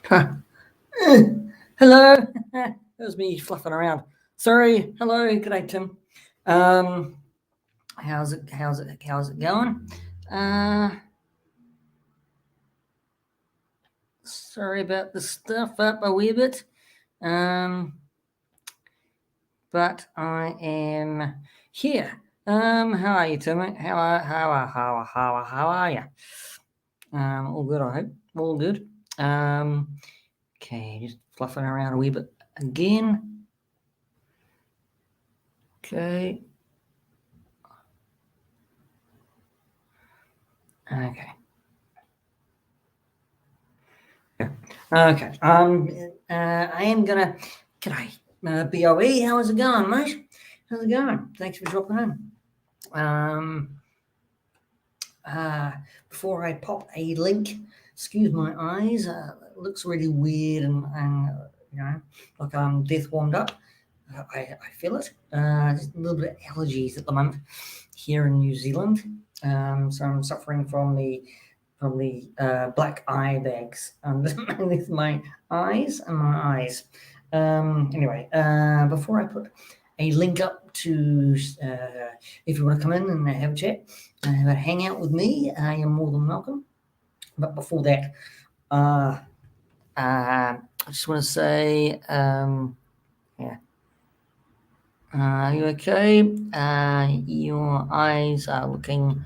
Ha! Eh! Hello. That was me fluffing around. Sorry. Hello. G'day, Tim. How's it going? Uh, Sorry about the stuff up a wee bit. Um, but I am here. How are you, Tim? How are you? All good, I hope. All good. Okay, just fluffing around a wee bit again. Okay. Okay. Okay. I am gonna. G'day, BOE. How is it going, mate? How's it going? Thanks for dropping in. Um, uh, Before I pop a link, excuse my eyes. It looks really weird and like I'm death warmed up. I feel it. Just a little bit of allergies at the moment here in New Zealand. So I'm suffering from the black eye bags underneath my eyes and my eyes. Anyway, before I put a link up to if you want to come in and have a chat, have a hangout with me, you're more than welcome. But before that, I just want to say, yeah. Are you okay? Your eyes are looking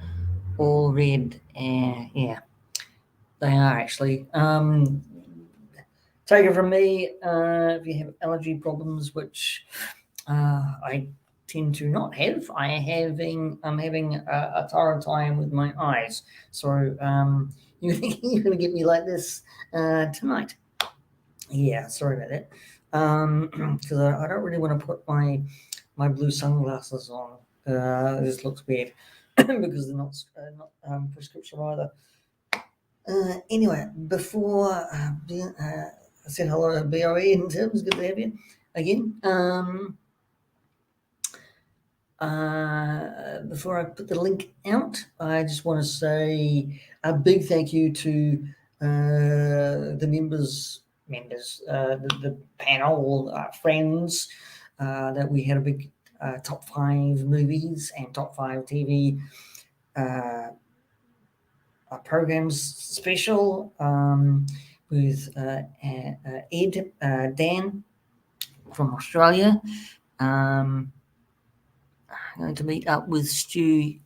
all red. Yeah, they are actually. Take it from me, if you have allergy problems, which I tend to not have, I'm having a torrid time with my eyes. So you're gonna get me like this tonight. Yeah, sorry about that. Because I don't really want to put my blue sunglasses on. This looks weird because they're not prescription either. Anyway, before I said hello to BOE and Tim, it's good to have you again. Before I put the link out, I just want to say a big thank you to the members, the panel, friends, that we had a big top 5 movies and top 5 TV programs special with Ed, Dan from Australia. I'm going to meet up with Stu.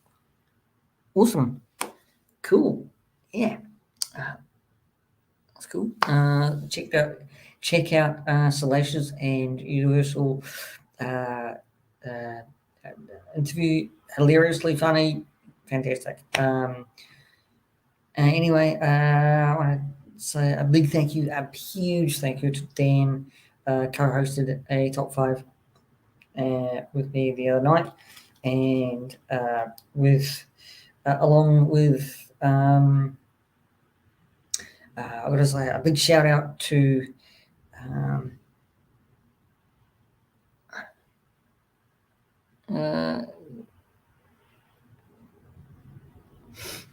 Awesome. Cool. Yeah. That's cool. Check out Salacious and Universal interview. Hilariously funny. Fantastic. Anyway, I want to say a big thank you, a huge thank you to Dan, co-hosted a top 5 with me the other night, and with along with I got to say a big shout out to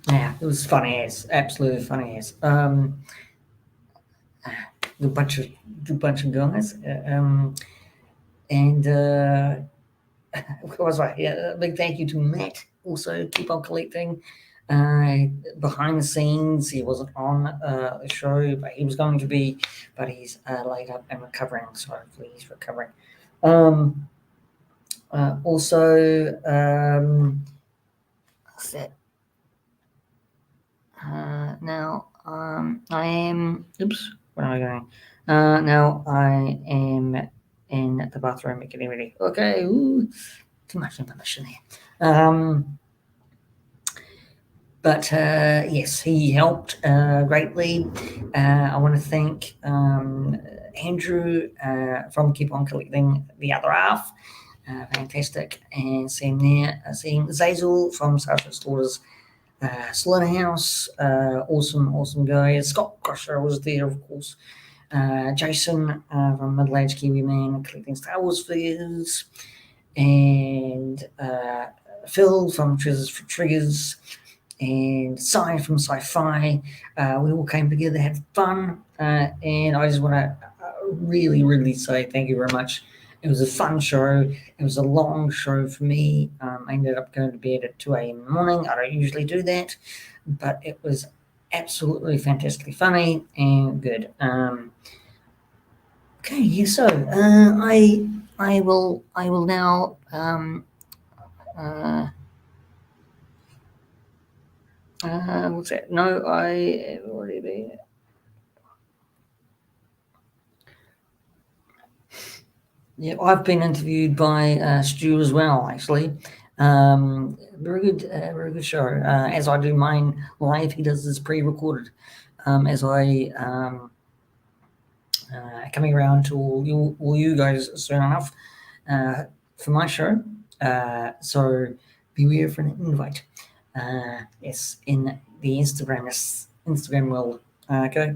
yeah, it was funny as, absolutely funny as. Good bunch of guys, and what was I? Yeah, a big thank you to Matt. Also, keep on collecting. Behind the scenes, he wasn't on the show, but he was going to be, but he's laid up and recovering. So hopefully he's recovering. Also, what's that? Now I am. Oops, where am I going? Now I am in the bathroom getting ready. Okay, ooh, too much information here. But yes, he helped greatly. I want to thank Andrew from Keep On Collecting, the other half. Fantastic. And seeing Zazel from Sergeant Slaughter's Slaughterhouse. Awesome guy. Scott Crusher was there, of course. Jason from Middle Age Kiwi Man collecting Star Wars figures. And Phil from Treasures for Triggers. And Cy from Sci-Fi. We all came together, had fun, and I just want to really, really say thank you very much. It was a fun show. It was a long show for me. I ended up going to bed at 2 a.m. in the morning. I don't usually do that, but it was absolutely fantastically funny and good. Okay, yeah, so I will now uh, what's that? No, I have already been. Yeah, I've been interviewed by Stu as well, actually. Very good show. As I do mine live, he does this pre-recorded. As I coming around to all you guys soon enough for my show. So beware for an invite. Yes, in the Instagram world. Okay.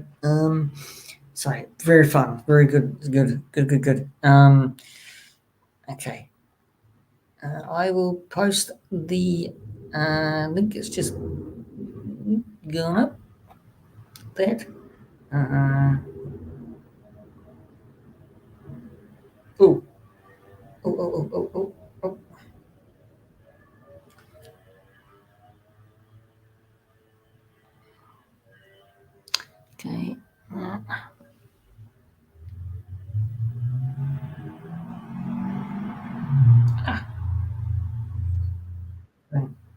Sorry, very fun, very good. Okay. I will post the link. It's just going up. That. Uh, oh, oh. Okay.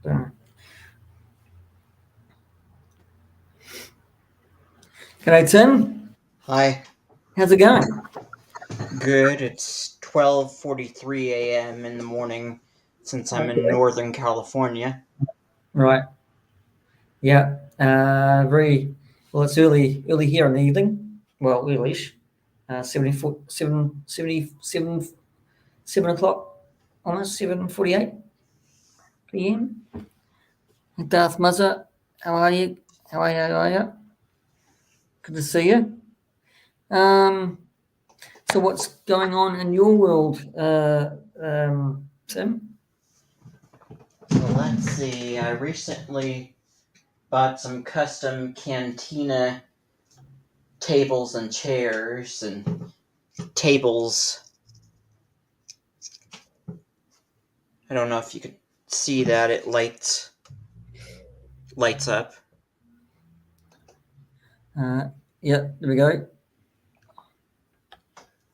Darn. G'day, Tim. Hi. How's it going? Good. It's 12:43 a.m. in the morning since I'm in Okay. Northern California. Right. Yeah. Very well. It's early here in the evening. Well, earlyish. 74, 7 o'clock, almost 7:48 p.m. Darth Muzzer, how are you? How are you? How are you? Good to see you. So what's going on in your world, Tim? Well, let's see. I recently bought some custom cantina tables and chairs and tables. I don't know if you could see that. It lights up. Yeah, there we go.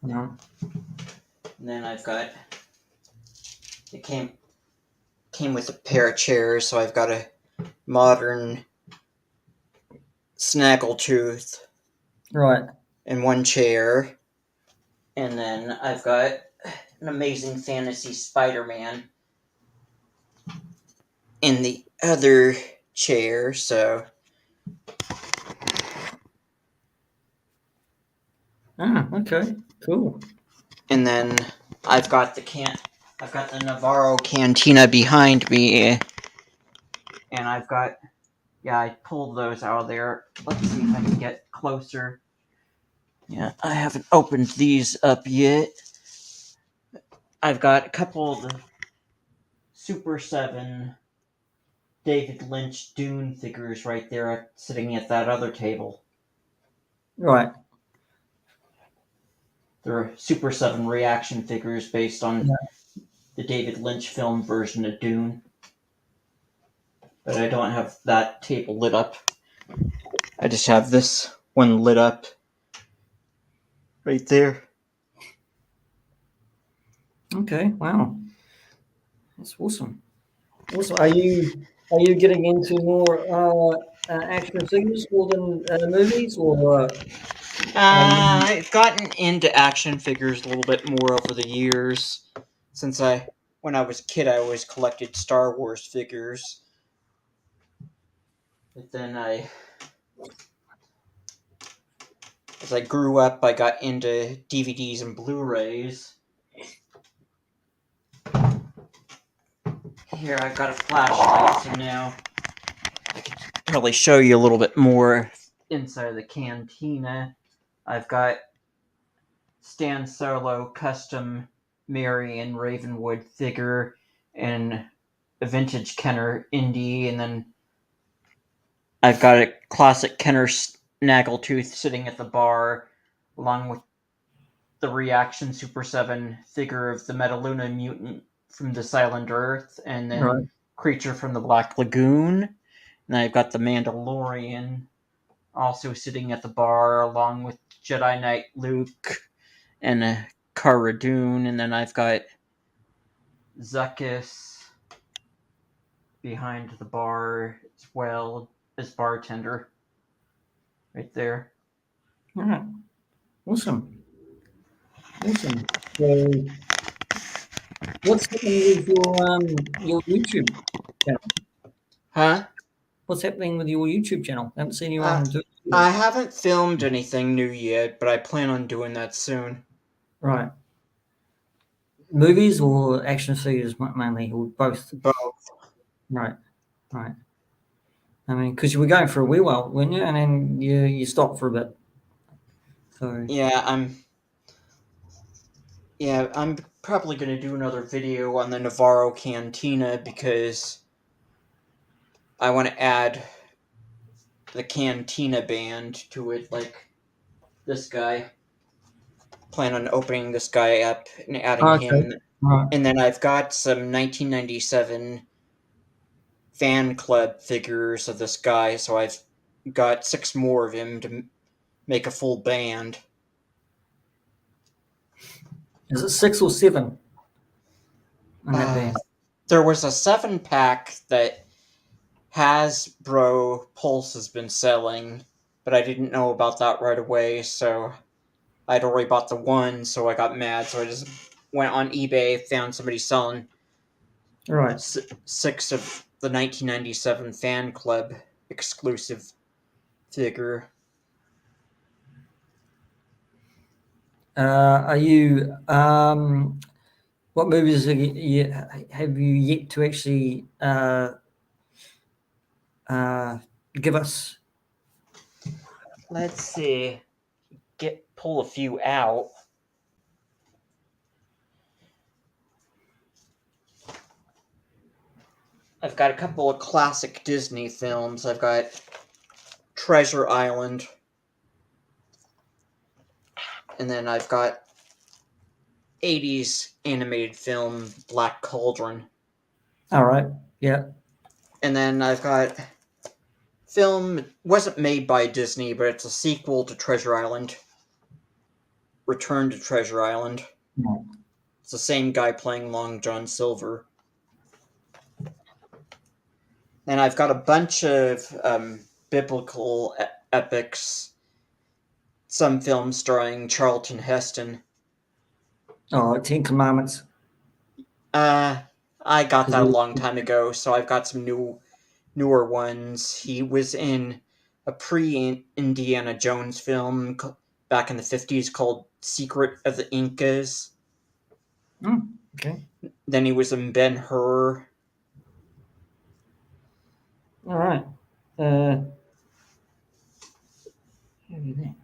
Yeah. And then I've got it came with a pair of chairs, so I've got a modern snaggletooth Right. in one chair. And then I've got an Amazing Fantasy Spider-Man in the other chair, so Okay. Cool. and then I've got the Navarro Cantina behind me, and I pulled those out of there. Let's see if I can get closer. Yeah, I haven't opened these up yet. I've got a couple of the Super 7 David Lynch Dune figures right there sitting at that other table. Right. They're Super 7 reaction figures based on Yeah. the David Lynch film version of Dune. But I don't have that table lit up. I just have this one lit up right there. Okay. Wow. That's awesome. Awesome. Are you getting into more action figures more than movies, or I've gotten into action figures a little bit more over the years. Since when I was a kid, I always collected Star Wars figures. But then as I grew up, I got into DVDs and Blu-rays. Here, I've got a flashlight, so now I can probably show you a little bit more inside of the cantina. I've got Stan Solo custom Mary and Ravenwood figure and a vintage Kenner Indy, and then I've got a classic Kenner Snaggletooth sitting at the bar, along with the Reaction Super 7 figure of the Metaluna mutant from the Silent Earth, and then Right. Creature from the Black Lagoon. And I've got the Mandalorian also sitting at the bar, along with Jedi Knight Luke and Cara Dune. And then I've got Zuckuss behind the bar as well as bartender right there. All right. Awesome. Awesome. So, what's happening with your YouTube channel? Huh? What's happening with your YouTube channel? I haven't seen you Uh, on do I haven't filmed anything new yet, but I plan on doing that soon. Right. Movies or action figures mainly, or both? Both. Right. Right. I mean, because you were going for a wee while, weren't you? And then you stopped for a bit. So I'm probably going to do another video on the Navarro Cantina because I want to add the Cantina band to it, like this guy. Plan on opening this guy up and adding okay. him. Right. And then I've got some 1997 fan club figures of this guy, so I've got 6 more of him to make a full band. Is it 6 or 7 on that band? There was a 7-pack that Hasbro Pulse has been selling, but I didn't know about that right away, so I'd already bought the one, so I got mad, so I just went on eBay, found somebody selling Right. 6 of the 1997 fan club exclusive figure. Are you? What movies have you yet to actually give us? Let's see. Pull a few out. I've got a couple of classic Disney films. I've got Treasure Island. And then I've got 80s animated film Black Cauldron. All right. Yeah. And then I've got film wasn't made by Disney, but it's a sequel to Treasure Island. Return to Treasure Island. No. It's the same guy playing Long John Silver. And I've got a bunch of biblical epics. Some films starring Charlton Heston. Oh, 10 Commandments. I got that a long time ago, so I've got some newer ones. He was in a pre-Indiana Jones film back in the 50s called Secret of the Incas. Okay. Then he was in Ben-Hur. All right. How are you there?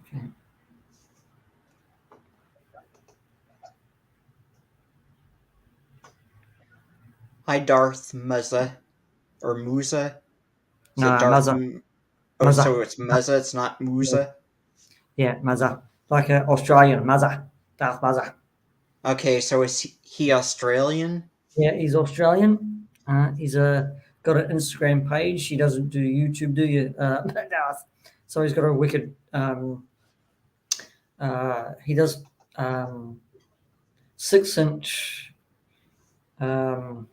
Okay. Hi, Darth Muzza. Or Musa. Is No, it Darth Mazza. Oh, Mazza. so it's Muzza, it's not Musa? Yeah, Mazza. Like an Australian, Mazza. Darth Mazza. Okay, so is he Australian? Yeah, he's Australian. He's got an Instagram page. He doesn't do YouTube, do you? Darth. So he's got a wicked. He does 6-inch dioramas.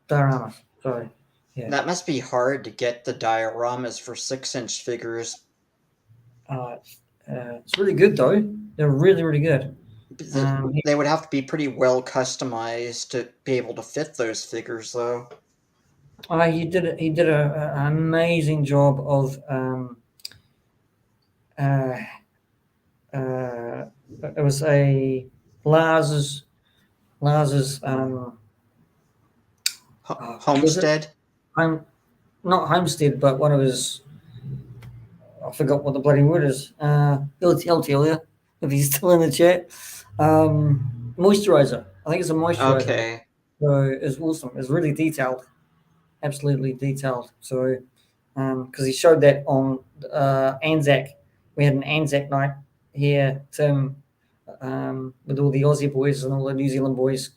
Dioramas. Sorry. Yeah. That must be hard to get the dioramas for 6-inch figures. It's really good though. They're really, really good. They would have to be pretty well customized to be able to fit those figures, though. He did an amazing job of it was a Lars's Homestead? not Homestead, but one of his, I forgot what the bloody word is. He'll tell you if he's still in the chat. Moisturizer. I think it's a moisturizer. Okay. So it's awesome. It's really detailed. absolutely detailed. So, because he showed that on Anzac, we had an Anzac night here, Tim, with all the Aussie boys and all the New Zealand boys,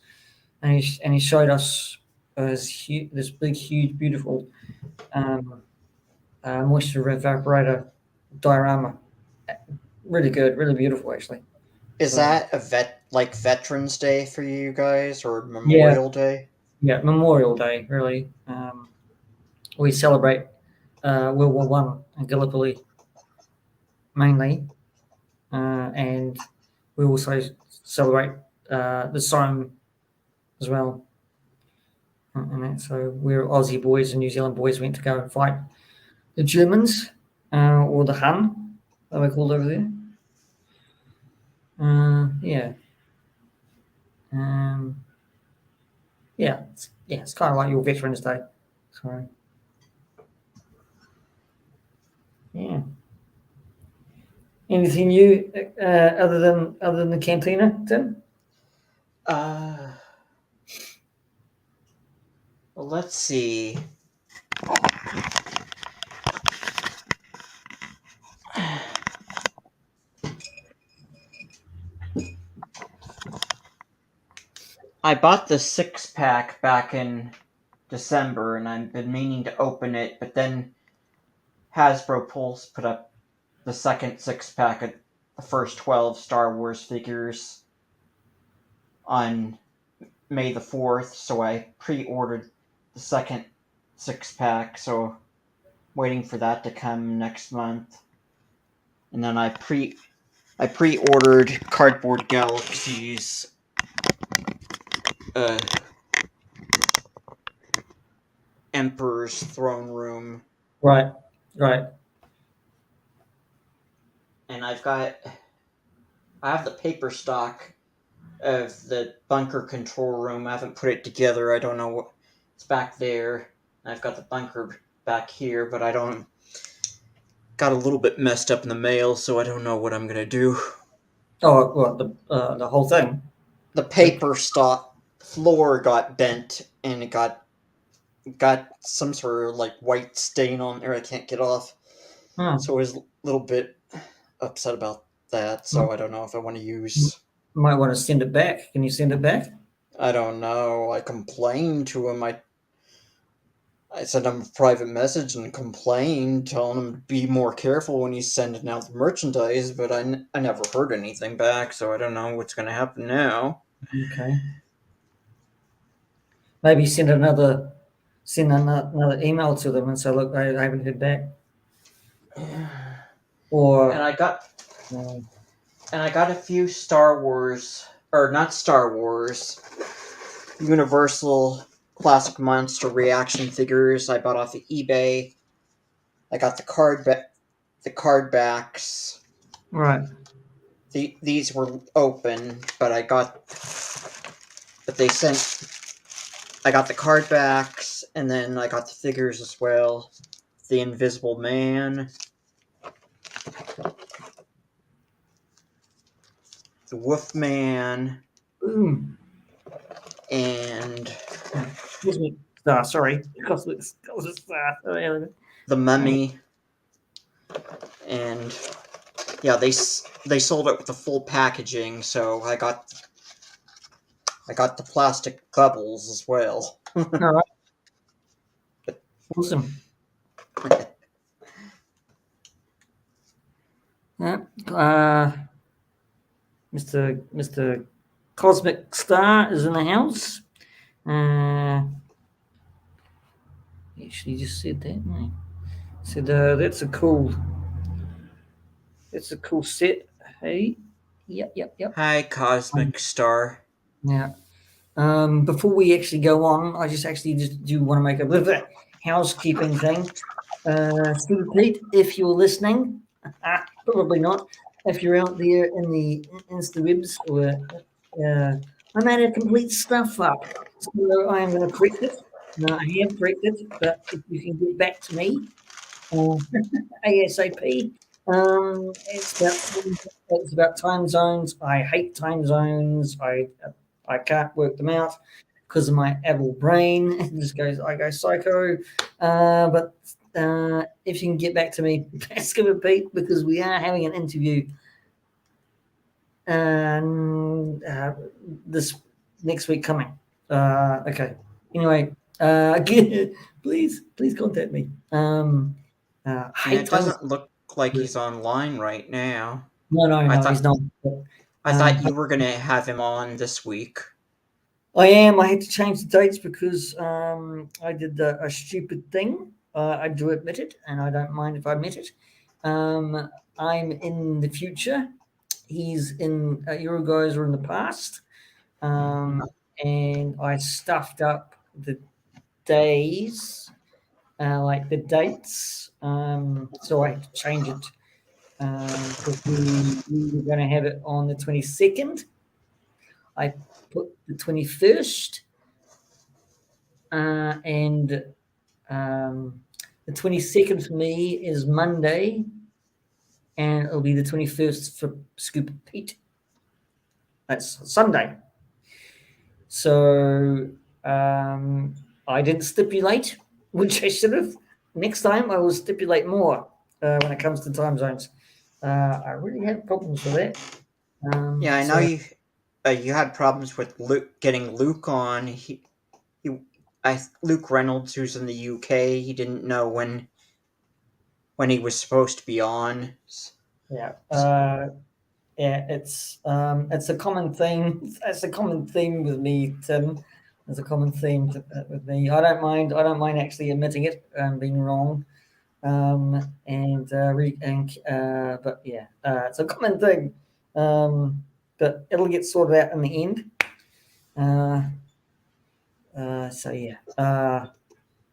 and he showed us this big, huge, beautiful moisture evaporator diorama. Really good, really beautiful, actually. Is So that a Veterans Day for you guys or yeah, Memorial Day? yeah, Memorial Day, really. We celebrate World War One in Gallipoli mainly, and we also celebrate the Somme as well. So we're Aussie boys and New Zealand boys went to go and fight the Germans, or the Hun, they were called over there. Yeah. Um, it's kind of like your Veterans Day. So, yeah. Anything new other than the cantina, Tim? Well, let's see. I bought the 6-pack back in December, and I've been meaning to open it, but then Hasbro Pulse put up the second 6-pack of the first 12 Star Wars figures on May the 4th, so I pre-ordered the second 6-pack, so waiting for that to come next month. And then I pre-ordered Cardboard Galaxies Emperor's Throne Room, Right, right. and I have the paper stock of the bunker control room. I haven't put it together. I don't know what it's back there. I've got the bunker back here, but I don't. Got a little bit messed up in the mail, so I don't know what I'm gonna do. Oh, well, the whole thing. The paper stock floor got bent, and it got some sort of like white stain on there. I can't get off, Oh, so I was a little bit upset about that. So I don't know if I want to use. might want to send it back. Can you send it back? I don't know. I complained to him. I sent him a private message and complained, telling him to be more careful when he's sending out the merchandise, but I never heard anything back, so I don't know what's going to happen now. Okay. Maybe send another email to them and say, look, I haven't heard back. Or And I got um, a few Star Wars, or not Star Wars, Universal Classic Monster reaction figures I bought off of eBay. I got the card backs. right. These were open, but I got the card backs, and then I got the figures as well. The Invisible Man, the Wolfman, Boom. and Cosmic Star, sorry. Cosmic Star. the Mummy. And yeah, they sold it with the full packaging, so I got the plastic bubbles as well. All right. Awesome. Yeah. Mr. Cosmic Star is in the house. Actually just said that, didn't he? Said that's a cool set. Hey. Yep. Hi, Cosmic Star. Yeah. Before we actually go on, I just do want to make a little bit of housekeeping thing. Steve Pete, if you're listening, probably not. If you're out there in the Instawebs, or I'm at a complete stuff up, so I am going to correct it. I have corrected, but if you can get back to me ASAP. It's about time zones. I hate time zones. I can't work them out because of my adult brain. I go psycho. But if you can get back to me, let's give it Pete, because we are having an interview this next week coming. Okay. Anyway, please contact me. It doesn't look like he's online right now. No, he's not. I thought you were going to have him on this week. I am. I had to change the dates because I did a stupid thing. I do admit it, and I don't mind if I admit it. I'm in the future. He's in you guys are in the past, and I stuffed up the days, like the dates. So I had to change it because we were going to have it on the 22nd. I put the 21st, and the 22nd for me is Monday, and it'll be the 21st for Scoop Pete. That's Sunday. So I didn't stipulate, which I should have. Next time I will stipulate more when it comes to time zones. I really had problems with that. Yeah, I know you had problems with getting Luke on. Luke Reynolds, who's in the UK, he didn't know when he was supposed to be on. Yeah. Yeah, it's a common theme. It's a common theme with me, Tim. It's a common theme with me. I don't mind actually admitting it, being wrong. But yeah, it's a common thing. But it'll get sorted out in the end. So yeah.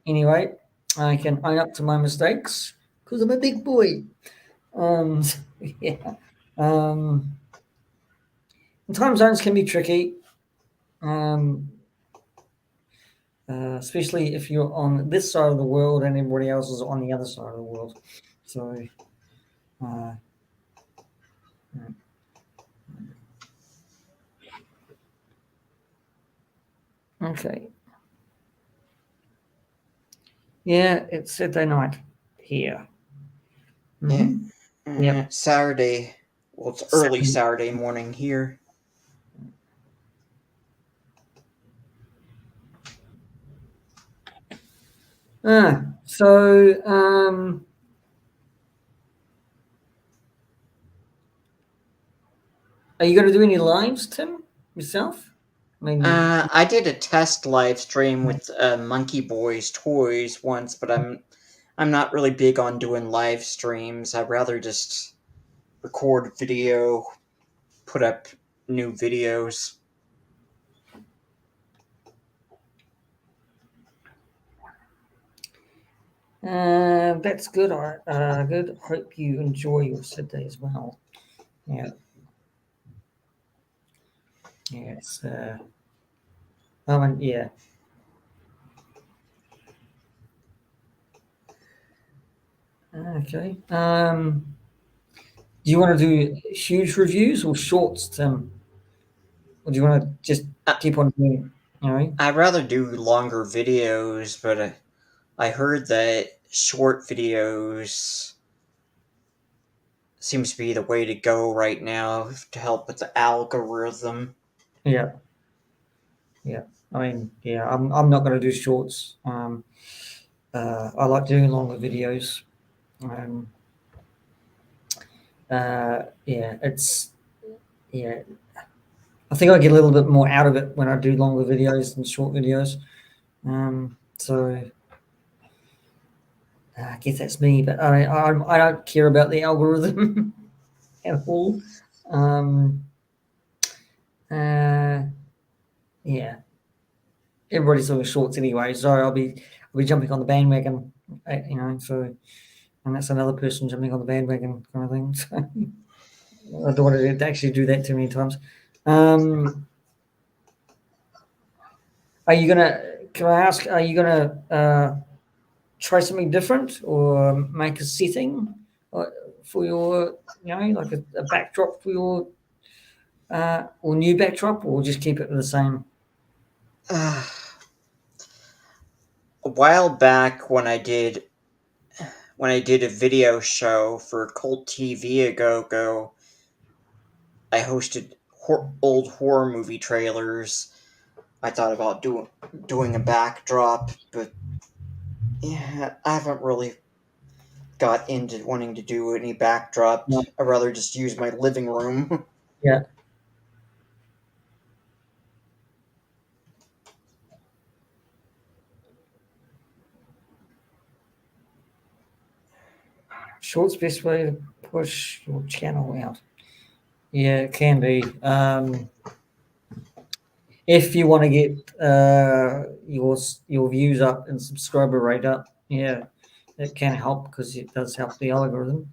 Anyway, I can own up to my mistakes because I'm a big boy. Yeah. Time zones can be tricky, especially if you're on this side of the world and everybody else is on the other side of the world. So, okay. Yeah, it's Saturday night here. Mm-hmm. Yeah. Saturday. Well, it's early Saturday morning here. So are you going to do any lives, Tim, yourself? I did a test live stream with Monkey Boy's Toys once, but I'm not really big on doing live streams. I'd rather just record video, put up new videos. That's good. Good. Hope you enjoy your Saturday as well. Yeah. Yes. Yeah. Okay. Do you want to do huge reviews or shorts, Tim? Or do you want to just keep on doing? I'd rather do longer videos, but I heard that short videos seems to be the way to go right now to help with the algorithm. Yeah. Yeah. Yeah. I'm not going to do shorts. I like doing longer videos. Yeah. I think I get a little bit more out of it when I do longer videos than short videos. So I guess that's me, but I don't care about the algorithm at all. Yeah, everybody's doing shorts anyway, so I'll be jumping on the bandwagon, So, and that's another person jumping on the bandwagon kind of thing. So I don't want to actually do that too many times. Are you gonna? Can I ask? Are you gonna try something different or make a setting for your, like a backdrop for your or new backdrop, or just keep it the same? A while back when I did a video show for Cult TV ago, I hosted old horror movie trailers. I thought about doing a backdrop, but yeah, I haven't really got into wanting to do any backdrop. No. I'd rather just use my living room. Yeah. Short's best way to push your channel out. Yeah, it can be. If you want to get your views up and subscriber rate up, yeah, it can help because it does help the algorithm.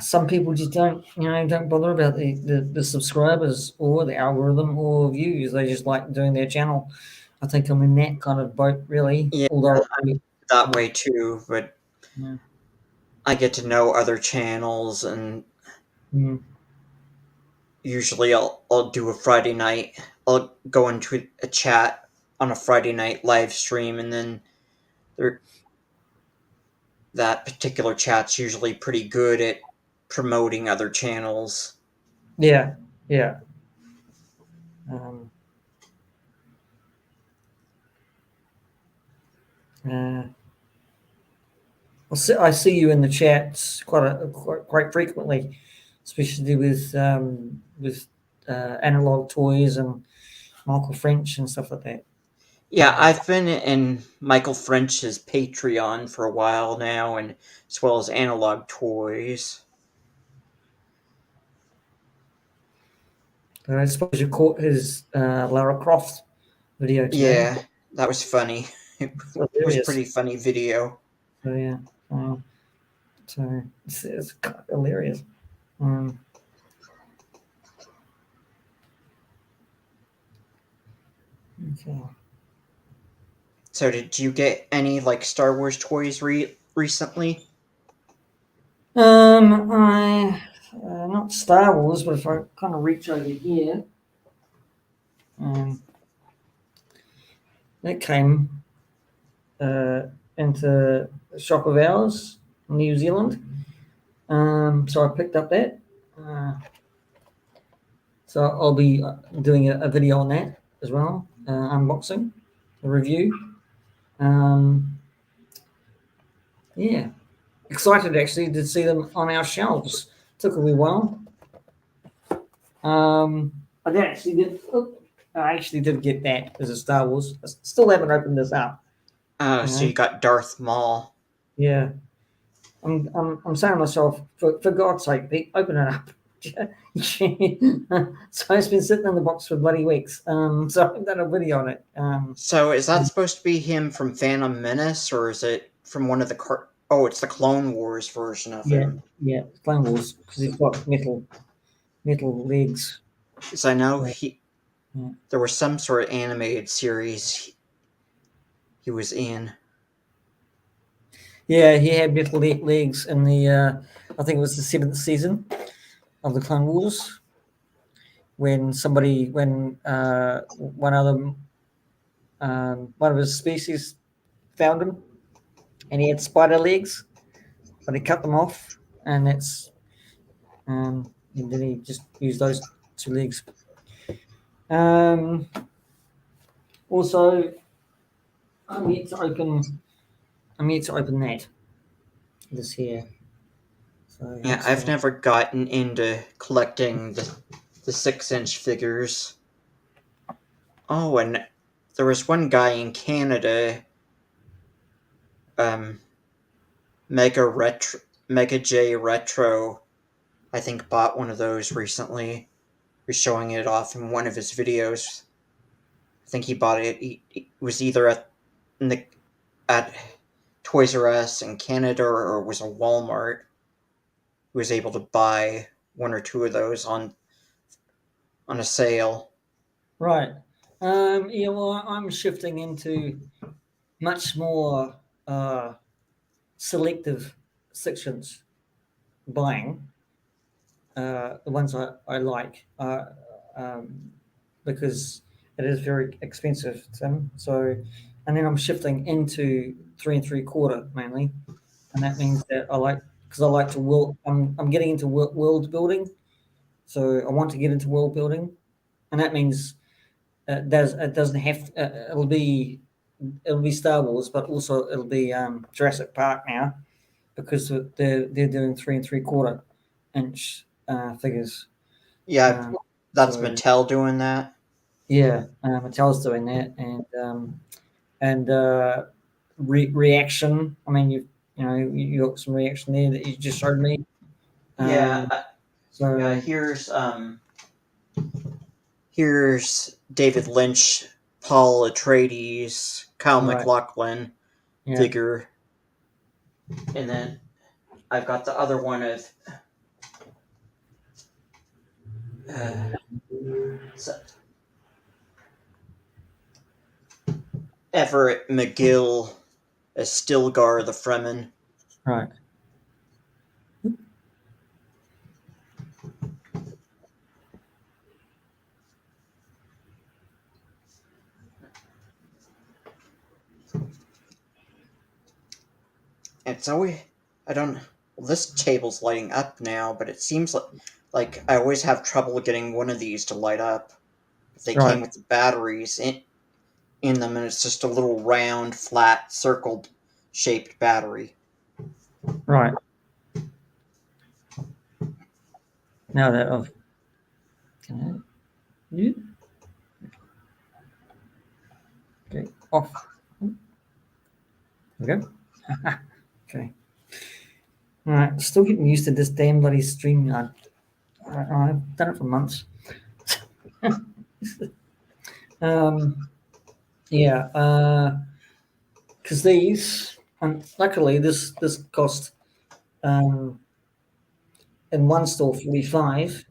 Some people just don't bother about the subscribers or the algorithm or views. They just like doing their channel. I think I'm in that kind of boat, really. Yeah, Although, that way too, but yeah. I get to know other channels, and Mm. usually I'll do a Friday night. I'll go into a chat on a Friday night live stream, and then there that particular chat's usually pretty good at promoting other channels. Yeah, yeah. Um, uh, I see you in the chats quite frequently, especially with analog toys and Michael French and stuff like that. Yeah, I've been in Michael French's Patreon for a while now, and as well as Analog Toys. I suppose you caught his Lara Croft video today. Yeah, that was funny. It It's was a hilarious. pretty funny video. So yeah, so it's kind of hilarious. Um, okay. So, did you get any like Star Wars toys recently? I not Star Wars, but if I kind of reach over here, um, that came into a shop of ours in New Zealand. So I picked up that. So I'll be doing a video on that as well, unboxing, a review. Yeah, excited actually to see them on our shelves. Took a wee while. I did actually did. I actually did get that as a Star Wars. I still haven't opened this up. Oh, You so know? you got Darth Maul. Yeah, I'm saying to myself, for God's sake, Pete, open it up. So it's been sitting in the box for bloody weeks. So I've done a video on it. So, is that supposed to be him from Phantom Menace, or is it from one of the Oh, it's the Clone Wars version of Yeah, him. yeah, Clone Wars because he's got metal legs. Because I know Yeah, yeah. there was some sort of animated series he was in. Yeah, he had metal legs in the. I think it was the seventh season of the Clone Wars when one of his species found him and he had spider legs, but he cut them off, and and then he just used those two legs. Um, Also, I'm yet to open. I'm yet to open that this here. So Yeah, that's I've gonna. never gotten into collecting the 6-inch figures. Oh, and there was one guy in Canada, um, Mega J Retro. I think bought one of those recently. He was showing it off in one of his videos. I think he bought it. He was either at Toys R Us in Canada, or it was a Walmart. He was able to buy one or two of those on a sale. Right. Yeah. Well, I'm shifting into much more selective sections buying. The ones I like, because it is very expensive, Tim. So, and then I'm shifting into 3 3/4 mainly, and that means that because I like to world. I'm getting into world building, so I want to get into world building, and that means it doesn't have it'll be Star Wars, but also it'll be Jurassic Park now because they're doing 3 3/4 inch figures. Yeah, Um, that's so Mattel doing that. yeah, Mattel's doing that, and reaction. I mean, you got some reaction there that you just showed me. Yeah, Um, yeah. so Here's David Lynch, Paul Atreides, Kyle right, MacLachlan yeah, figure, and then I've got the other one of uh, Everett McGill as Stilgar the Fremen. right. It's always I don't. Well, this table's lighting up now, but it seems like I always have trouble getting one of these to light up. If they came Right, with the batteries in them, and it's just a little round, flat, circled shaped battery. right. Now that I've can I, yeah, okay, off. Okay, okay. All right, still getting used to this damn bloody stream. I've done it for months. um, yeah, because these, and luckily this cost um, in one store 45,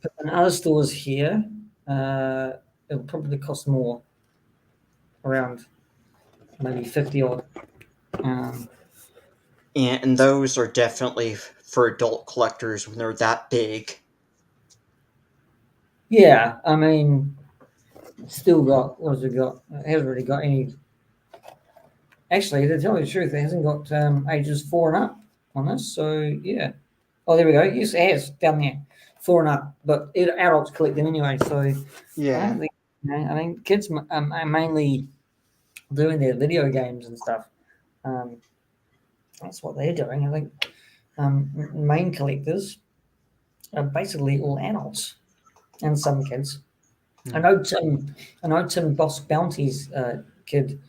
but in other stores here, uh, it'll probably cost more, around maybe 50 odd. Um, And those are definitely for adult collectors when they're that big. yeah, I mean, still got what has it got? It hasn't really got any. Actually, to tell you the truth, it hasn't got ages 4 and up on this. So yeah. Oh, there we go. Yes, it has down there, 4 and up. But adults collect them anyway. So I Yeah. don't think. I mean, kids are mainly doing their video games and stuff. Um, that's what they're doing. I think main collectors are basically all adults and some kids. I Hmm. know Tim. I know Tim Boss Bounty's kid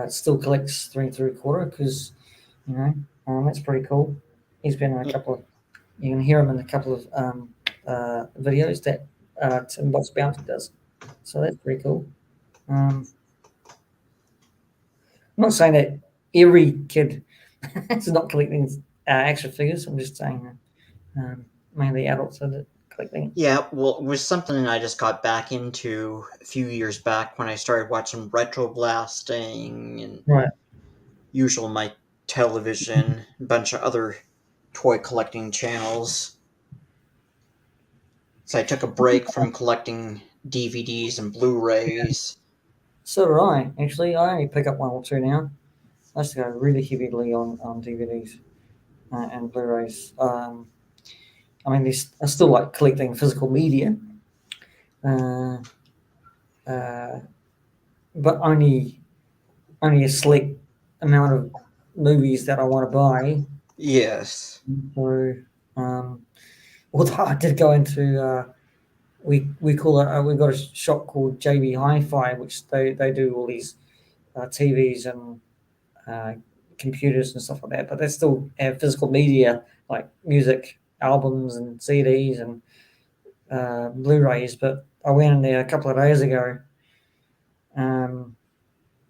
still collects 3 3/4 because that's pretty cool. He's been in a couple of. You can hear him in a couple of videos that Tim Boss Bounty does. So that's pretty cool. I'm not saying that every kid is not collecting action figures. I'm just saying that mainly adults are collecting. Yeah, well, it was something I just got back into a few years back when I started watching retro blasting and Right. usual my television, a bunch of other toy collecting channels. So I took a break from collecting DVDs and Blu-rays. So do I. Actually, I only pick up one or two now. I used to go really heavily on DVDs and Blu-rays. I mean, I still like collecting physical media, uh, uh, but only a select amount of movies that I want to buy. Yes. So, although I did go into we call it we got a shop called JB Hi-Fi, which they do all these TVs and uh, computers and stuff like that. But they still have physical media like music albums and CDs and Blu-rays. But I went in there a couple of days ago, um,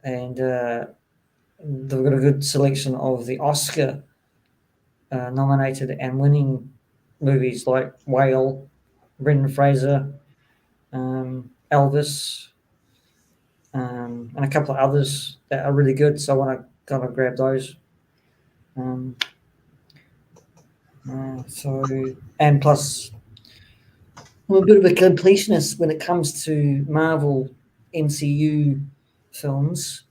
and they've got a good selection of the Oscar nominated and winning movies like Whale, Brendan Fraser, Elvis, and a couple of others that are really good. So I want to kind of grab those. Um, so and plus I'm a bit of a completionist when it comes to Marvel MCU films.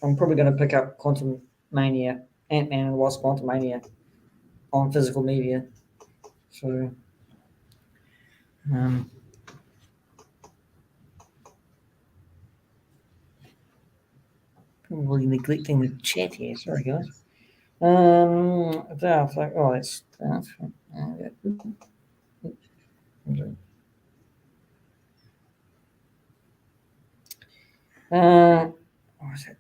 I'm probably going to pick up Quantum Mania, Ant-Man and the Wasp Quantum Mania on physical media. So, um, probably neglecting the chat here. Sorry, guys. That's like, oh, that's what is it?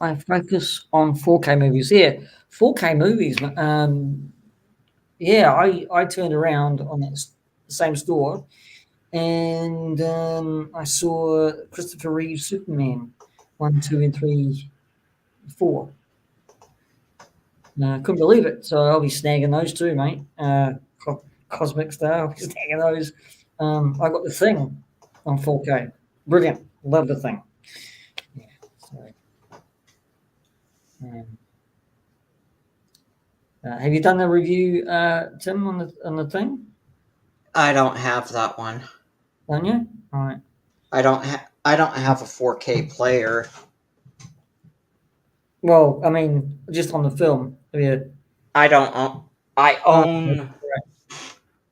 I focus on 4K movies. Yeah, 4K movies. Yeah, I turned around on that same store and I saw Christopher Reeve Superman 1, 2, and 3, 4. Couldn't believe it. So I'll be snagging those too, mate. Cosmic Star, I'll be snagging those. I got the Thing on 4K. Brilliant. Love the Thing. Yeah. So, um, have you done a review, Tim, on the Thing? I don't have that one. Don't you? All right. I don't have a 4K player. Well, I mean, just on the film. Yeah. I don't own. I Oh, own.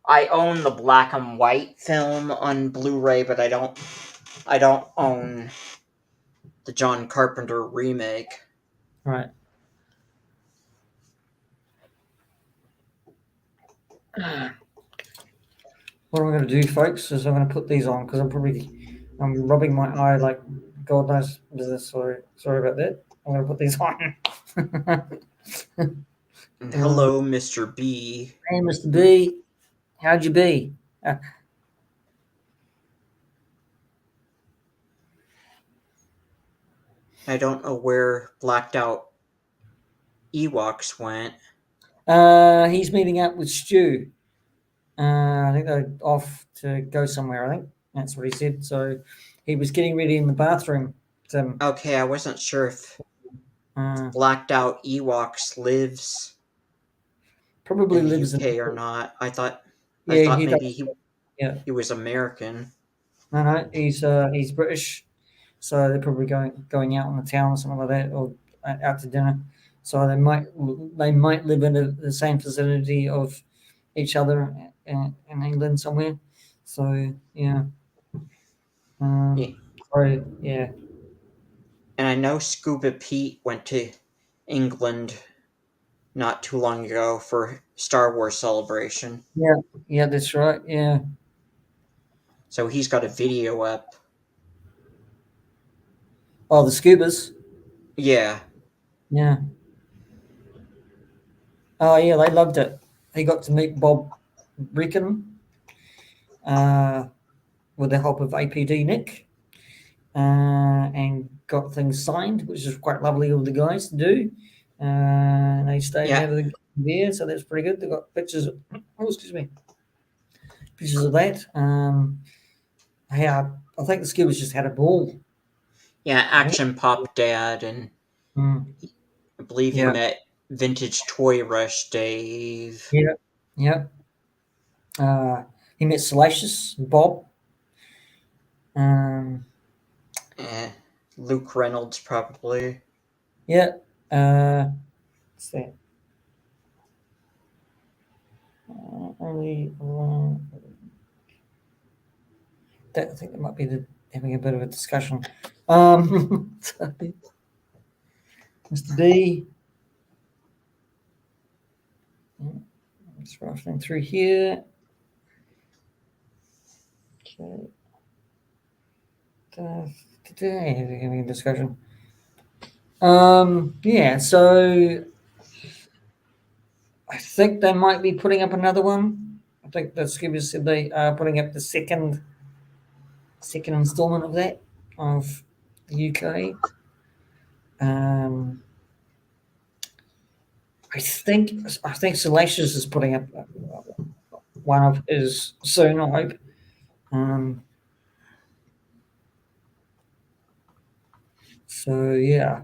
I own the black and white film on Blu-ray, but I don't own the John Carpenter remake. right. What I'm going to do, folks, is I'm going to put these on because I'm rubbing my eye like God knows business. Sorry about that. I'm going to put these on. And hello, Mr. B. Hey, Mr. B, how'd you be? I don't know where blacked out Ewoks went. He's meeting up with Stu. I think they're off to go somewhere. I think that's what he said. So he was getting ready in the bathroom. Okay, I wasn't sure if Uh, blacked out Ewoks lives probably in the lives in. UK or not. I thought Yeah, he does. maybe Yeah, he was American. no, he's British. So they're probably going out on the town or something like that, or out to dinner. So they might live in the same vicinity of each other in England somewhere. So yeah, Yeah. sorry, yeah, And I know Scuba Pete went to England not too long ago for Star Wars Celebration. yeah, that's right, yeah. So he's got a video up. Oh, the Scubas, Yeah. yeah. Oh yeah, they loved it. He got to meet Bob Breckin uh, with the help of APD Nick. And got things signed, which is quite lovely of the guys to do. And they stayed and Yeah. had a beer, so that's pretty good. They got pictures. Oh, excuse me, pictures of that. Yeah, I think the Skivers just had a ball. Yeah, Action Pop Dad, and Mm, I believe he yeah, met Vintage Toy Rush Dave. yeah, yeah. He met Salacious, Bob. Um, Eh, Luke Reynolds, probably. yeah. What's that? Only that I think that might be having a bit of a discussion. Mr. B. Just rifling through here. Okay. Today having a discussion. Yeah, so I think they might be putting up another one. I think the Scoobers said they are putting up the second installment of that of the UK. I think Salacious is putting up one of his soon. I hope. So yeah.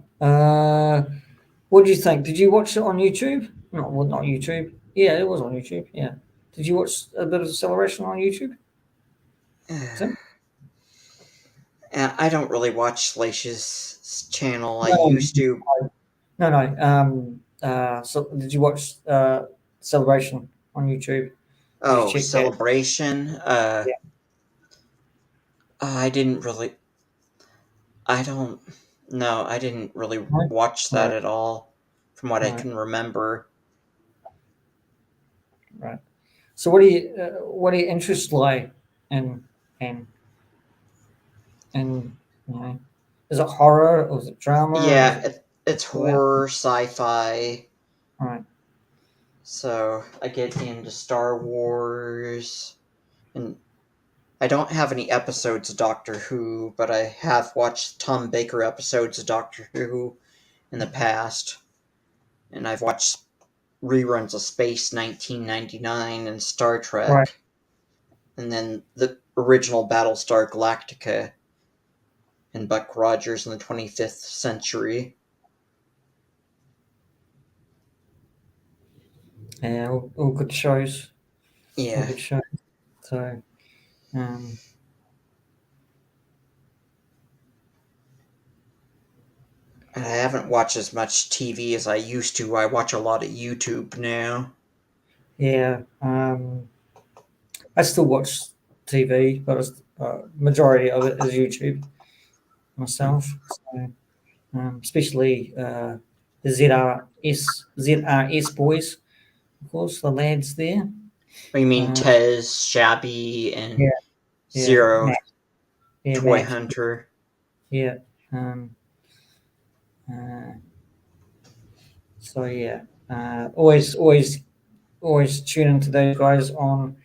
What do you think? Did you watch it on YouTube? Not YouTube. Yeah, it was on YouTube. Yeah. Did you watch a bit of Celebration on YouTube, Tim? I don't really watch Slash's channel. I No, used to. no, no. So did you watch Celebration on YouTube? Did you Oh, check that? Celebration. Yeah. I didn't really. I don't. No, I didn't really No? watch that Right, at all, from what I right, can remember. right. So what do you interests lie in and and you know, is it horror or is it drama or is Yeah, it it's all that? horror, sci-fi. Right, So I get into Star Wars, and I don't have any episodes of Doctor Who, but I have watched Tom Baker episodes of Doctor Who in the past, and I've watched reruns of Space 1999 and Star right. Trek, and then the original Battlestar Galactica and Buck Rogers in the 25th century. Yeah, all good shows. All Yeah, good shows. So um, and I haven't watched as much TV as I used to. I watch a lot of YouTube now. yeah, I still watch TV, but it's, majority of it is YouTube myself. So, especially the ZRS boys, of course, the lads there. You mean Uh, Tez, Shabby, and yeah, yeah, Zero Toy Matt, Hunter? yeah. Um, uh, so yeah, always tune into those guys on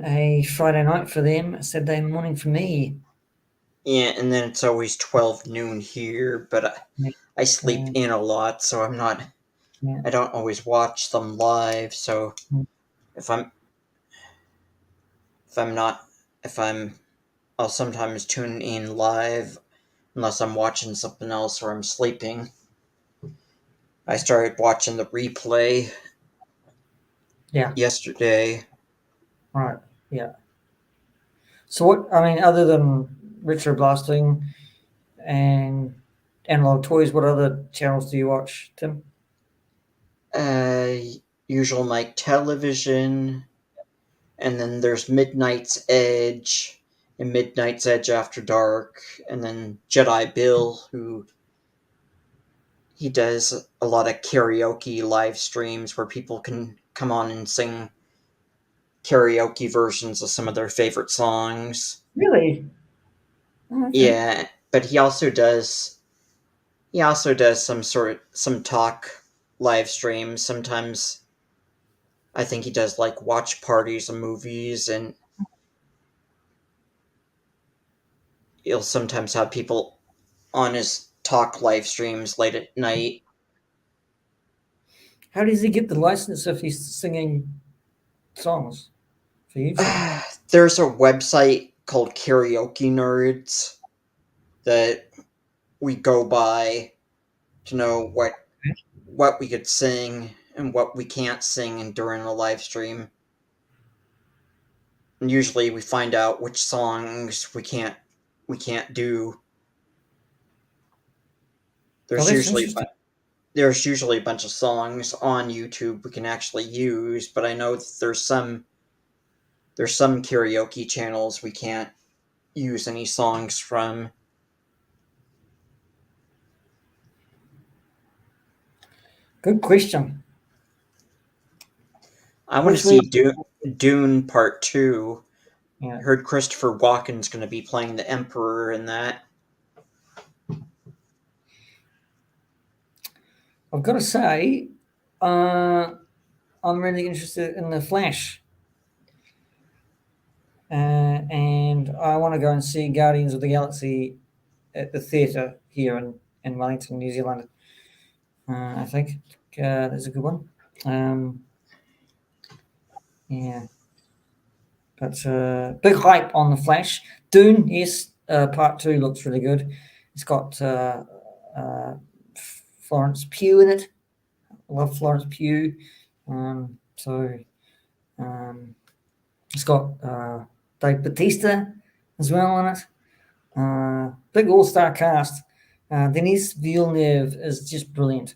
a Friday night for them, Saturday morning for me. Yeah, and then it's always 12 noon here, but Yeah, I sleep um, in a lot, so I'm not. yeah, I don't always watch them live. So mm. if I'm if I'm not if I'm I'll sometimes tune in live unless I'm watching something else or I'm sleeping. I started watching the replay Yeah, yesterday. right, yeah. So what I mean, other than retro blasting and analog toys, what other channels do you watch, Tim? Uh, Usual Mike Television, and then there's Midnight's Edge and Midnight's Edge After Dark, and then Jedi Bill, who he does a lot of karaoke live streams where people can come on and sing karaoke versions of some of their favorite songs. Really? Oh, okay. Yeah, but he also does some talk live streams. Sometimes I think he does like watch parties of movies, and he'll sometimes have people on his talk live streams late at night. How does he get the license if he's singing songs for YouTube? There's a website called Karaoke Nerds that we go by to know what we could sing and what we can't sing during a live stream. And usually we find out which songs we can't do. Oh, There's that's usually interesting. there's usually a bunch of songs on YouTube we can actually use, but I know that there's some karaoke channels we can't use any songs from. Good question. I want to Which way? see Dune Part 2. I Yeah, heard Christopher Walken's going to be playing the Emperor in that. I've got to say, uh, I'm really interested in the Flash, and I want to go and see Guardians of the Galaxy at the theatre here in Wellington, New Zealand. I think that's a good one. Um, yeah, but big hype on the Flash. Dune, yes, part two looks really good. It's got uh, Florence Pugh in it. love Florence Pugh. So it's got Dave Bautista as well on it. Big all-star cast. Denis Villeneuve is just brilliant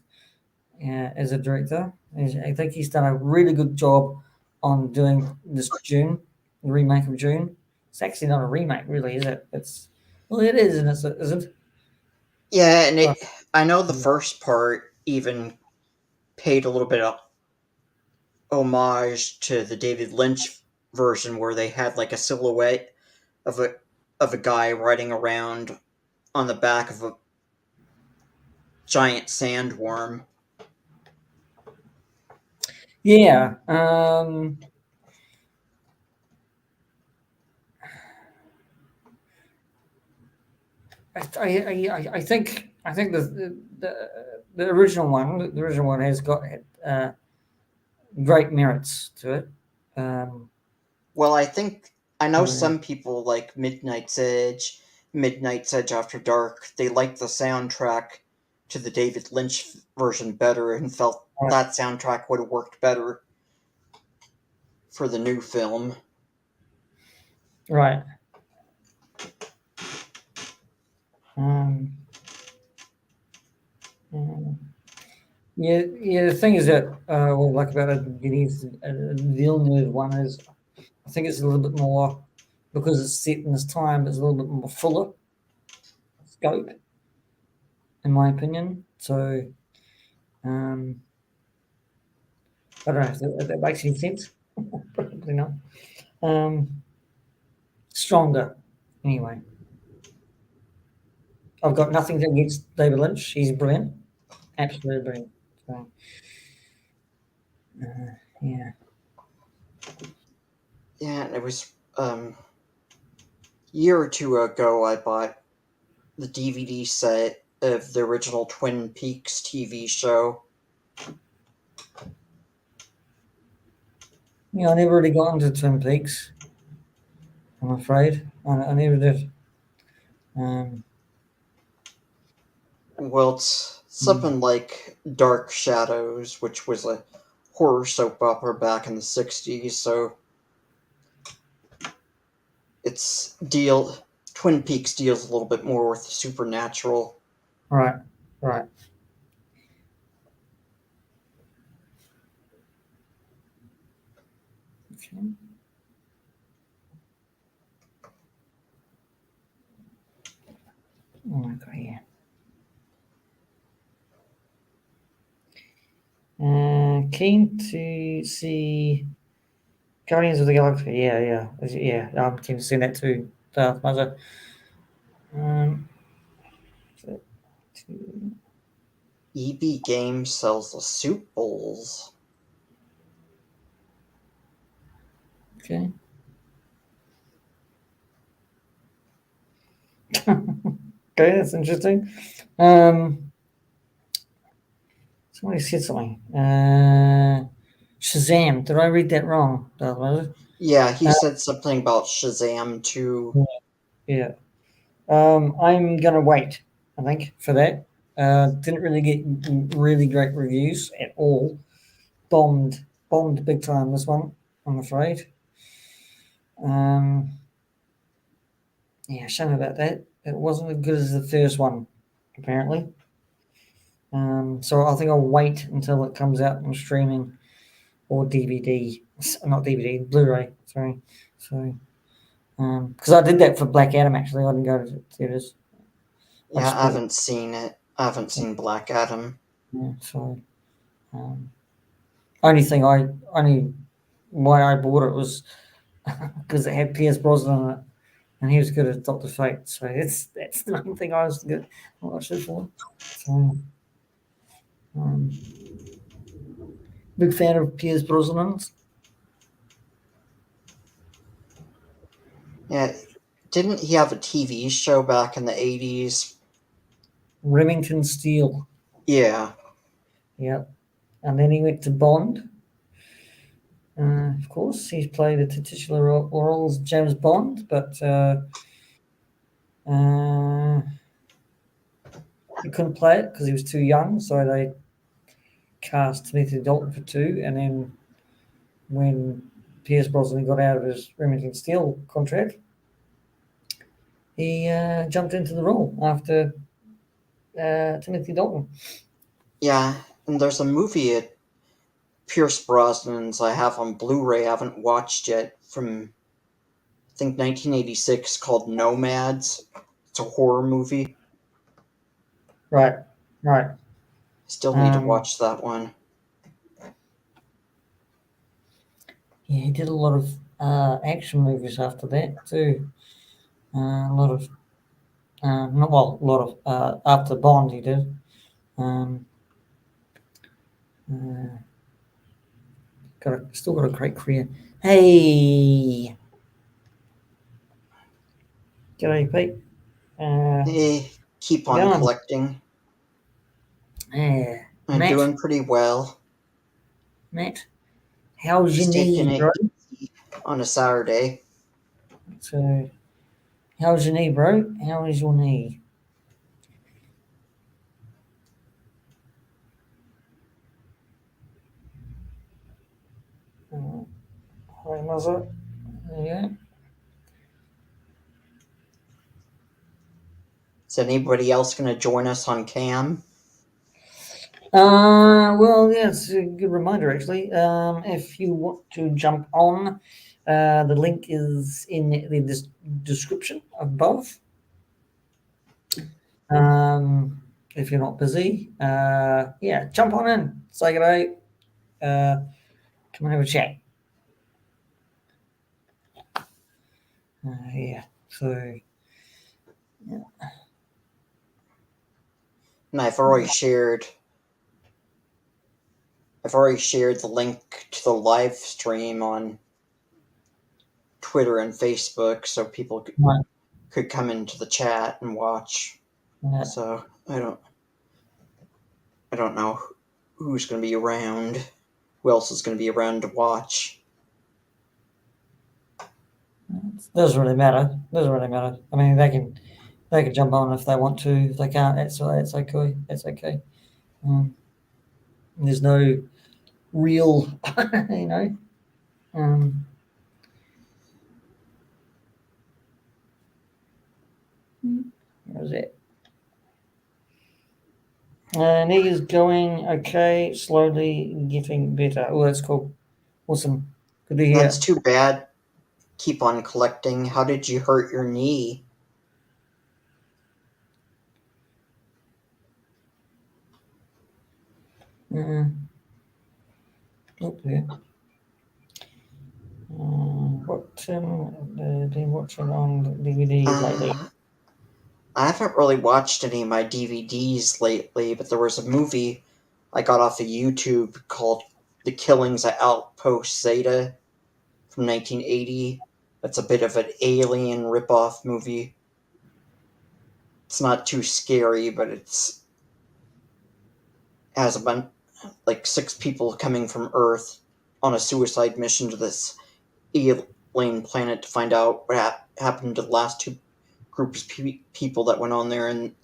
as a director. I think he's done a really good job on doing this June, the remake of June. It's actually not a remake, really, is it? It is, and it's isn't. Yeah, and I know the first part even paid a little bit of homage to the David Lynch version, where they had like a silhouette of a guy riding around on the back of a giant sandworm. Yeah. I think the original one has got great merits to it. Well, I know Yeah. some people like Midnight's Edge After Dark. They like the soundtrack to the David Lynch version better and felt Right. that soundtrack would have worked better for the new film. Right. Um, um, yeah. The thing is that what I like about it, the Villeneuve one is, I think it's a little bit more, because it's set in this time. It's a little bit more fuller scope, in my opinion. So um, I don't know if that makes any sense. Probably not. Stronger, anyway. I've got nothing against David Lynch. He's brilliant, absolutely brilliant. So, yeah. Yeah, it was year or two ago I bought the DVD set of the original Twin Peaks TV show. Yeah, I never really got into Twin Peaks. I'm afraid I never did. Um, Well, it's something like Dark Shadows, which was a horror soap opera back in the 60s, so it's Twin Peaks deals a little bit more with the supernatural. right, right. Okay. Oh my god, yeah. Keen to see Guardians of the Galaxy. Yeah. I'm keen to see that too. Darth Mother. Um, EB Games sells the soup bowls. okay. Okay, that's interesting. Somebody said something. Shazam. Did I read that wrong? Darth Mother? Yeah, he said something about Shazam too. Yeah. I'm gonna wait, I think, for that. Didn't really get really great reviews at all. Bombed big time, this one, I'm afraid. Um, yeah, shame about that. It wasn't as good as the first one, apparently. So I think I'll wait until it comes out on streaming or DVD, not DVD, Blu-ray. Sorry. So, because I did that for Black Adam, actually, I didn't go to theaters. I Yeah, just I bought haven't seen it. I haven't it. seen Black Adam. Yeah, so um, only why I bought it was because it had Pierce Brosnan on it, and he was good as Doctor Fate. So that's the main thing I was good. I watched it for. So um, big fan of Pierce Brosnan's. Yeah, didn't he have a TV show back in the 80s? Remington Steele. Yeah. Yep. And then he went to Bond. Of course, he's played the titular role as James Bond, but he couldn't play it because he was too young, so they cast Timothy Dalton for 2, and then when Pierce Brosnan got out of his Remington Steele contract, he jumped into the role after Timothy Dalton. Yeah, and there's a movie at Pierce Brosnan's I have on Blu-ray, I haven't watched yet, from I think 1986, called Nomads. It's a horror movie. Right. I still need to watch that one. Yeah, he did a lot of action movies after that too. A lot of, after Bond he did. Still got a great career. Hey, g'day Pete. Hey, keep on Going. collecting. Yeah, I'm Matt. doing pretty well. Matt, how's your Just taking knee, bro? it easy on a Saturday. So, how's your knee, bro? How is your knee? Hi, Muzzer. There you go. Is anybody else going to join us on cam? Well, yeah, it's a good reminder actually. If you want to jump on, the link is in the description above. If you're not busy, yeah, jump on in, say good day, come and have a chat. Yeah, so yeah. And I've already shared the link to the live stream on Twitter and Facebook, so people could come into the chat and watch. Yeah. So I don't know who's going to be around. Who else is going to be around to watch? Doesn't really matter. I mean, they can jump on if they want to. If they can't, it's okay. It's okay. There's no real, you know. Where is it? Knee is going okay, slowly getting better. Oh, that's cool. Awesome. Good to hear. That's too bad. Keep on collecting. How did you hurt your knee? Okay. What been watching on DVD lately? I haven't really watched any of my DVDs lately, but there was a movie I got off of YouTube called The Killings at Outpost Zeta from 1980. That's a bit of an alien ripoff movie. It's not too scary, but has a bunch, like 6 people coming from Earth on a suicide mission to this alien planet to find out what happened to the last 2 groups of people that went on there, and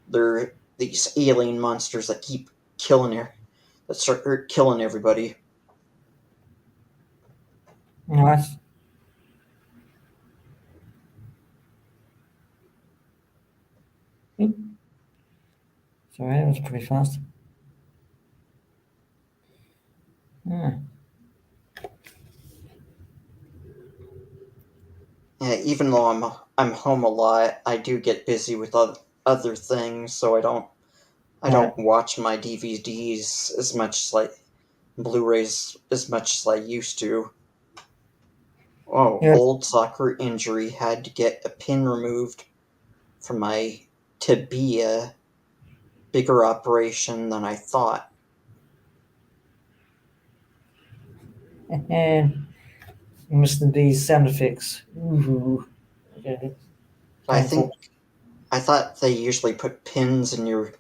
they're these alien monsters that keep start killing everybody. Nice. Yep. Sorry, that was pretty fast. Yeah. Yeah, even though I'm home a lot, I do get busy with other things, so I don't watch my DVDs as much as Blu-rays as much as I used to. Oh, Yeah. old soccer injury, had to get a pin removed from my tibia. Bigger operation than I thought. And Mr. D's sound effects. Ooh. Okay. I thought they usually put pins in your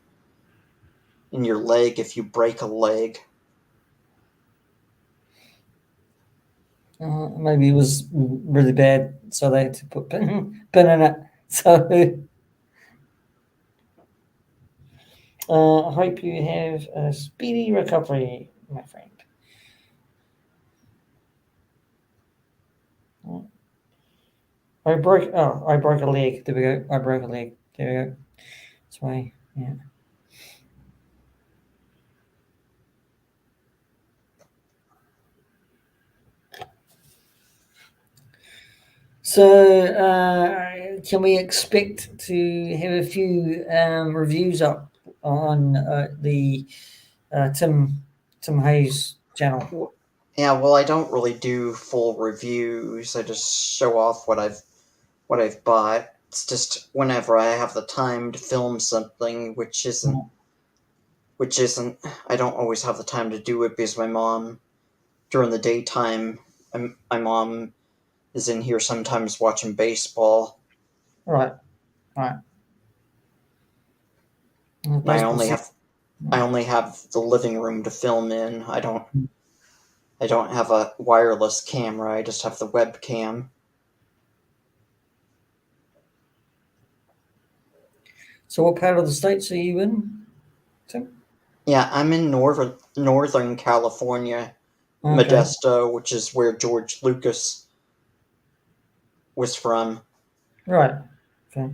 leg if you break a leg. Maybe it was really bad, so they had to put pin in it. So I hope you have a speedy recovery, my friend. I broke a leg. There we go. I broke a leg. There we go. That's why, yeah. So, can we expect to have a few reviews up on the Tim Hayes channel? Yeah, well, I don't really do full reviews. I just show off what I've bought. It's just whenever I have the time to film something, which isn't I don't always have the time to do it because my mom during the daytime, my mom is in here sometimes watching baseball. Right, right. And I Baseball only season. have I only have the living room to film in. I don't have a wireless camera. I just have the webcam. So, what part of the states are you in, Tim? Yeah, I'm in Northern California, Okay, Modesto, which is where George Lucas was from. right. Okay.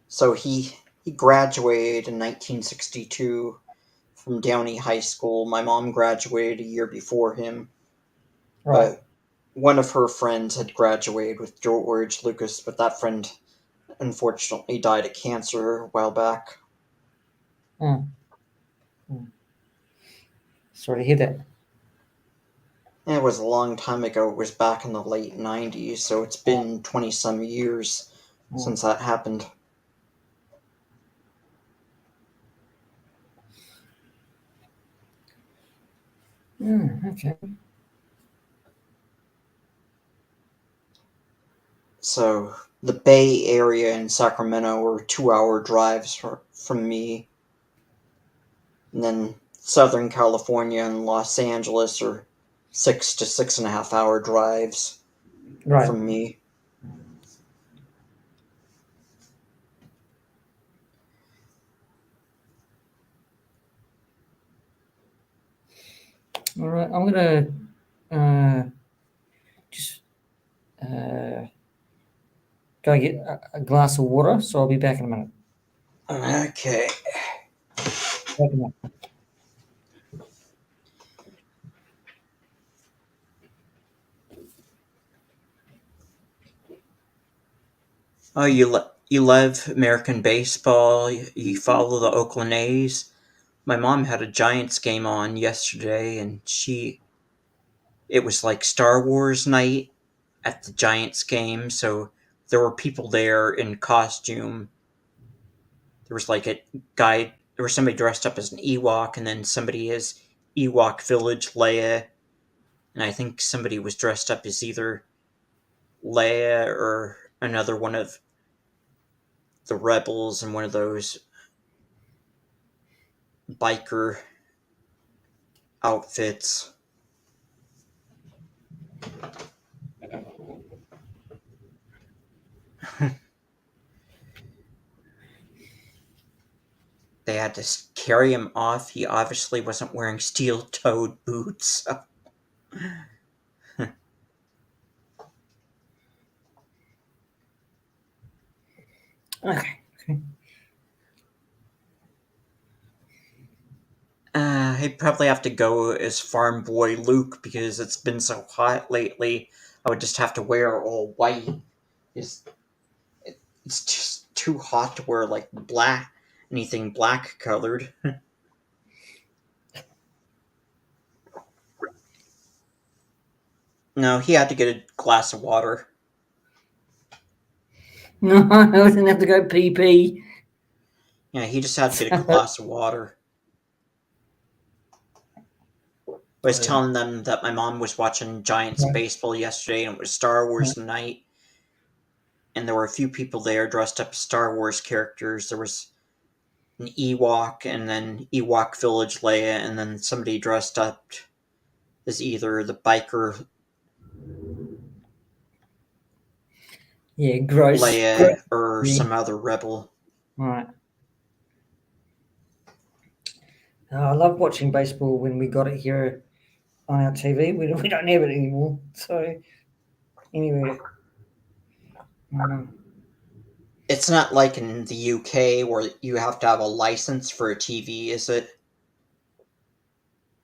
So he graduated in 1962 from Downey High School. My mom graduated a year before him, Right. but one of her friends had graduated with George Lucas, but that friend unfortunately died of cancer a while back. Mm. Mm. Sorry to hear that. It was a long time ago. It was back in the late 90s, so it's been 20 some years Mm. since that happened. Okay. So the Bay Area and Sacramento are 2 hour drives from me, and then Southern California and Los Angeles are 6 to 6.5 hour drives Right. from me. All right. I'm gonna just uh, go get a glass of water. So I'll be back in a minute. Okay. Back in a minute. Oh, you love American baseball? You follow the Oakland A's? My mom had a Giants game on yesterday, and it was like Star Wars night at the Giants game, so there were people there in costume. There was like a guy, there was somebody dressed up as an Ewok, and then somebody as Ewok Village Leia, and I think somebody was dressed up as either Leia or another one of the rebels in one of those biker outfits. They had to carry him off. He obviously wasn't wearing steel toed boots. Okay. Okay. I'd probably have to go as Farm Boy Luke because it's been so hot lately. I would just have to wear all white. It's, it's just too hot to wear like black, anything black colored. No, he had to get a glass of water. No, I didn't have to go PP. Yeah, he just had to get a glass of water. I was telling them that my mom was watching Giants Right. baseball yesterday and it was Star Wars night, and there were a few people there dressed up as Star Wars characters. There was an Ewok, and then Ewok Village Leia, and then somebody dressed up as either the biker Yeah, gross. Gross. Leia or Yeah. some other rebel. Right. I love watching baseball when we got it here on our TV. We don't have it anymore. So anyway, um, It's not like in the UK where you have to have a license for a TV, is it?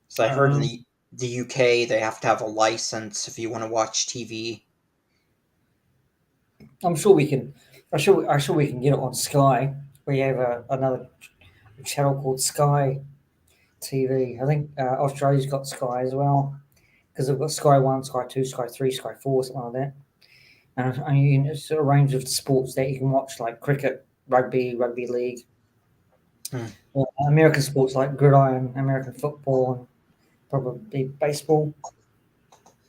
So I heard in um, the UK they have to have a license if you want to watch TV. I'm sure we can. I'm sure we can get it on Sky. We have another channel called Sky TV. I think Australia's got Sky as well because they've got Sky One, Sky Two, Sky Three, Sky Four, something like that. And it's a range of sports that you can watch, like cricket, rugby league, Hmm. American sports like gridiron, American football, and probably baseball.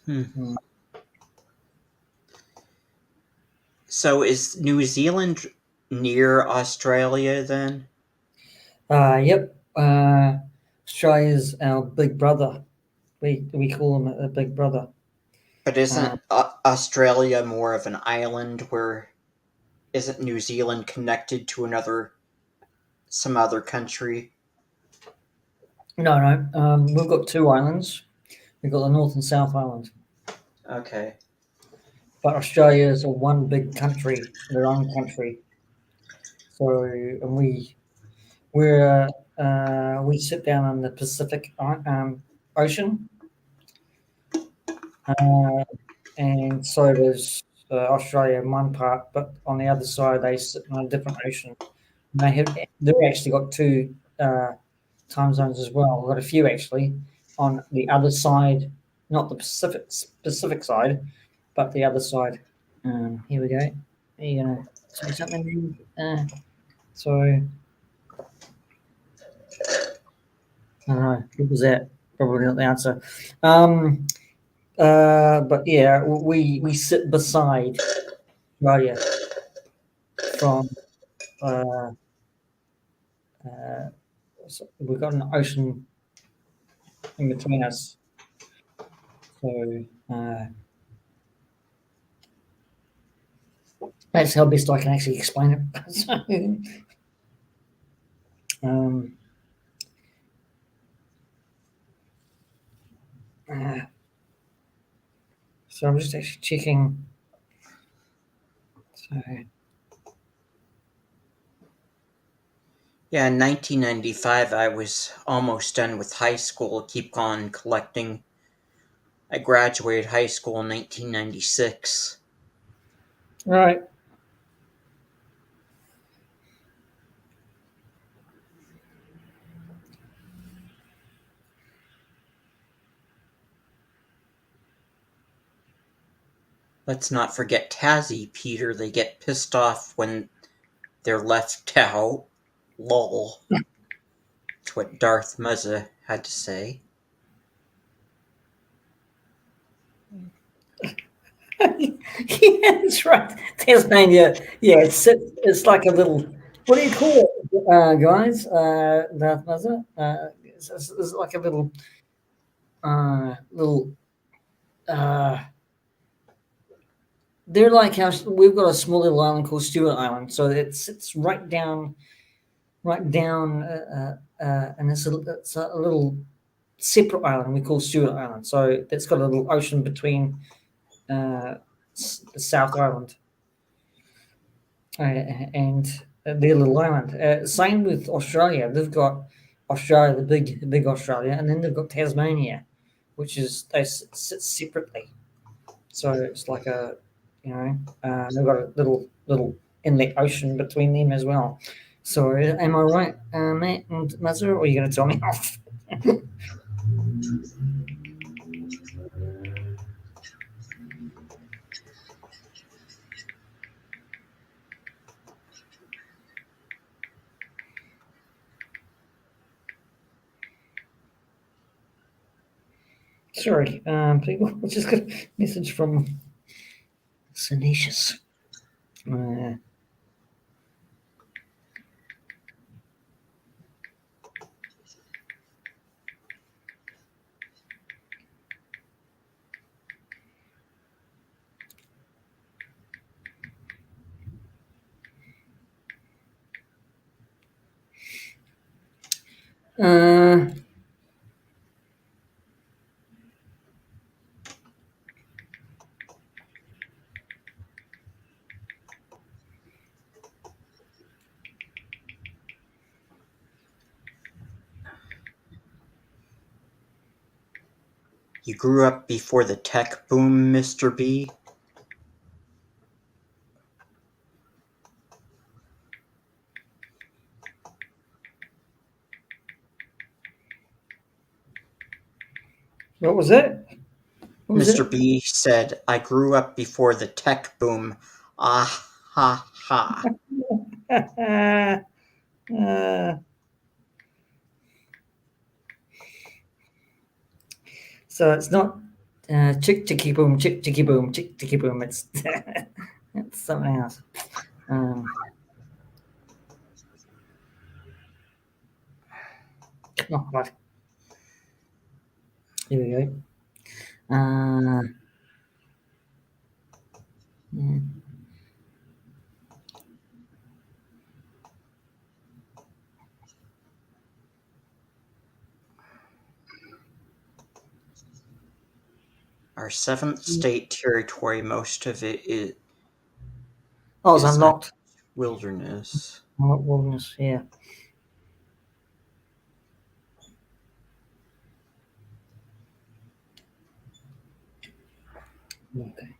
Hmm. Mm. So is New Zealand near Australia then? Yep. Australia's our big brother. We call him a big brother. But isn't Uh, Australia more of an island where isn't New Zealand connected to some other country? no, no. We've got two islands. We've got the North and South Island. Okay. But Australia is a one big country, their own country. So, and we sit down in the Pacific Ocean, uh, and so does Australia in one part, but on the other side they sit in a different ocean. And they've actually got two time zones as well. We've got a few actually on the other side, not the Pacific side, but the other side. Here we go. Are you gonna say something? So I don't know. What was that? Probably not the answer. Um, but yeah, we sit beside Australia from. Uh, so we've got an ocean in between us, so that's how best I can actually explain it. So, uh, so I'm just actually checking. So Yeah, in 1995 I was almost done with high school, keep on collecting. I graduated high school in 1996. right. Let's not forget Tassie, Peter. They get pissed off when they're left out. Lol. That's what Darth Muzza had to say. Yeah, that's right. Tasmania. Yeah, it's like a little. What do you call it, guys? Darth Maza. It's like a little. Uh, they're like how we've got a small little island called Stewart Island, so it's right down, and it's a little separate island we call Stewart Island. So it's got a little ocean between uh, the South Island and their little island. Same with Australia. They've got Australia, the big Australia, and then they've got Tasmania, which is they sit separately. So it's like they've got a little inlet ocean between them as well. So am I right, Matt and Mazur, or are you going to tell me off? Sorry, people. I just got a message from Sinicious. Uh, Uh, You grew up before the tech boom, Mr. B? what was it? What was Mr. it? B said, I grew up before the tech boom. Ah ha ha. uh, so it's not chick chicky boom, chick chicky boom, chick chicky boom. It's it's something else. Oh God. Here we go. Yeah. Our seventh state territory, most of it Oh, it's is unlocked. wilderness. Wilderness. Yeah. Okay.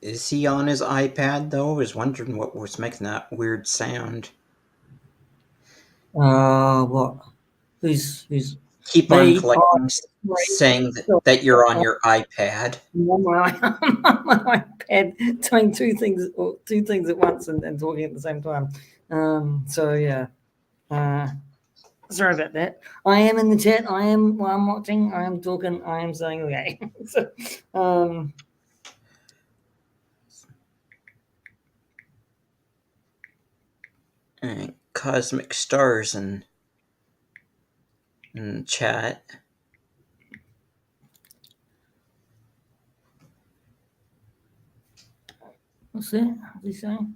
Is he on his iPad though? I was wondering what was making that weird sound. What? Who's Keep on me? Oh, collecting, right. saying So, that you're on I'm your iPad. on my iPad doing two things at once and talking at the same time. So yeah. Uh, sorry about that. I am in the chat. I am while I'm watching. I am talking. I am saying okay. So, um, Cosmic stars in chat. what's that? What's he saying?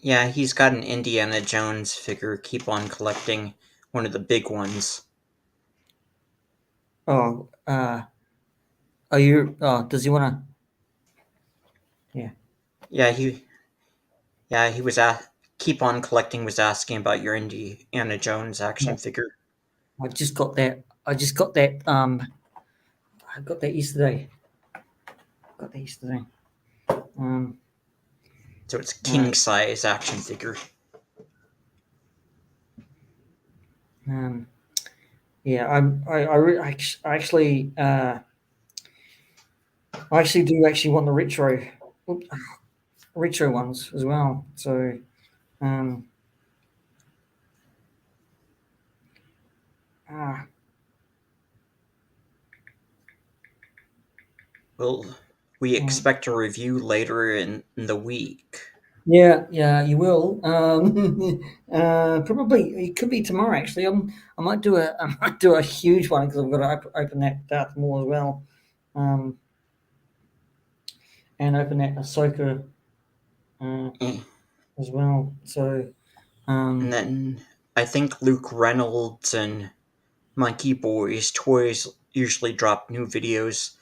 Yeah, he's got an Indiana Jones figure. Keep on collecting, one of the big ones. Oh, are you? Oh, does he want to? Yeah. Yeah, he was at Keep on collecting was asking about your Indiana Jones Yeah. action figure. I just got that. I just got that. I got that yesterday. Got that yesterday. Um, So it's uh, king size action figure. um, yeah, I actually do actually want the retro ones as well. So, um, ah, Well, we uh, expect a review later in the week. yeah, you will. Probably it could be tomorrow. Actually, I might do a I might do a huge one because I've got to open that Darth Maul as well, um, and open that Ahsoka uh, Eh. as well. So, And um, then I think Luke Reynolds and Monkey Boys Toys usually drop new videos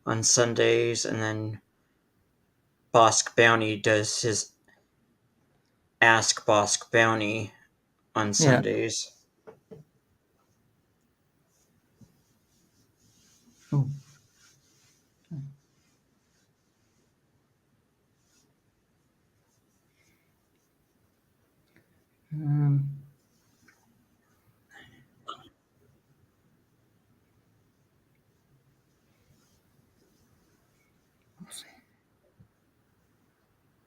on Sundays, and then Bosk Bounty does his Ask Bosk Bounty on yeah. Sundays. Oh, um,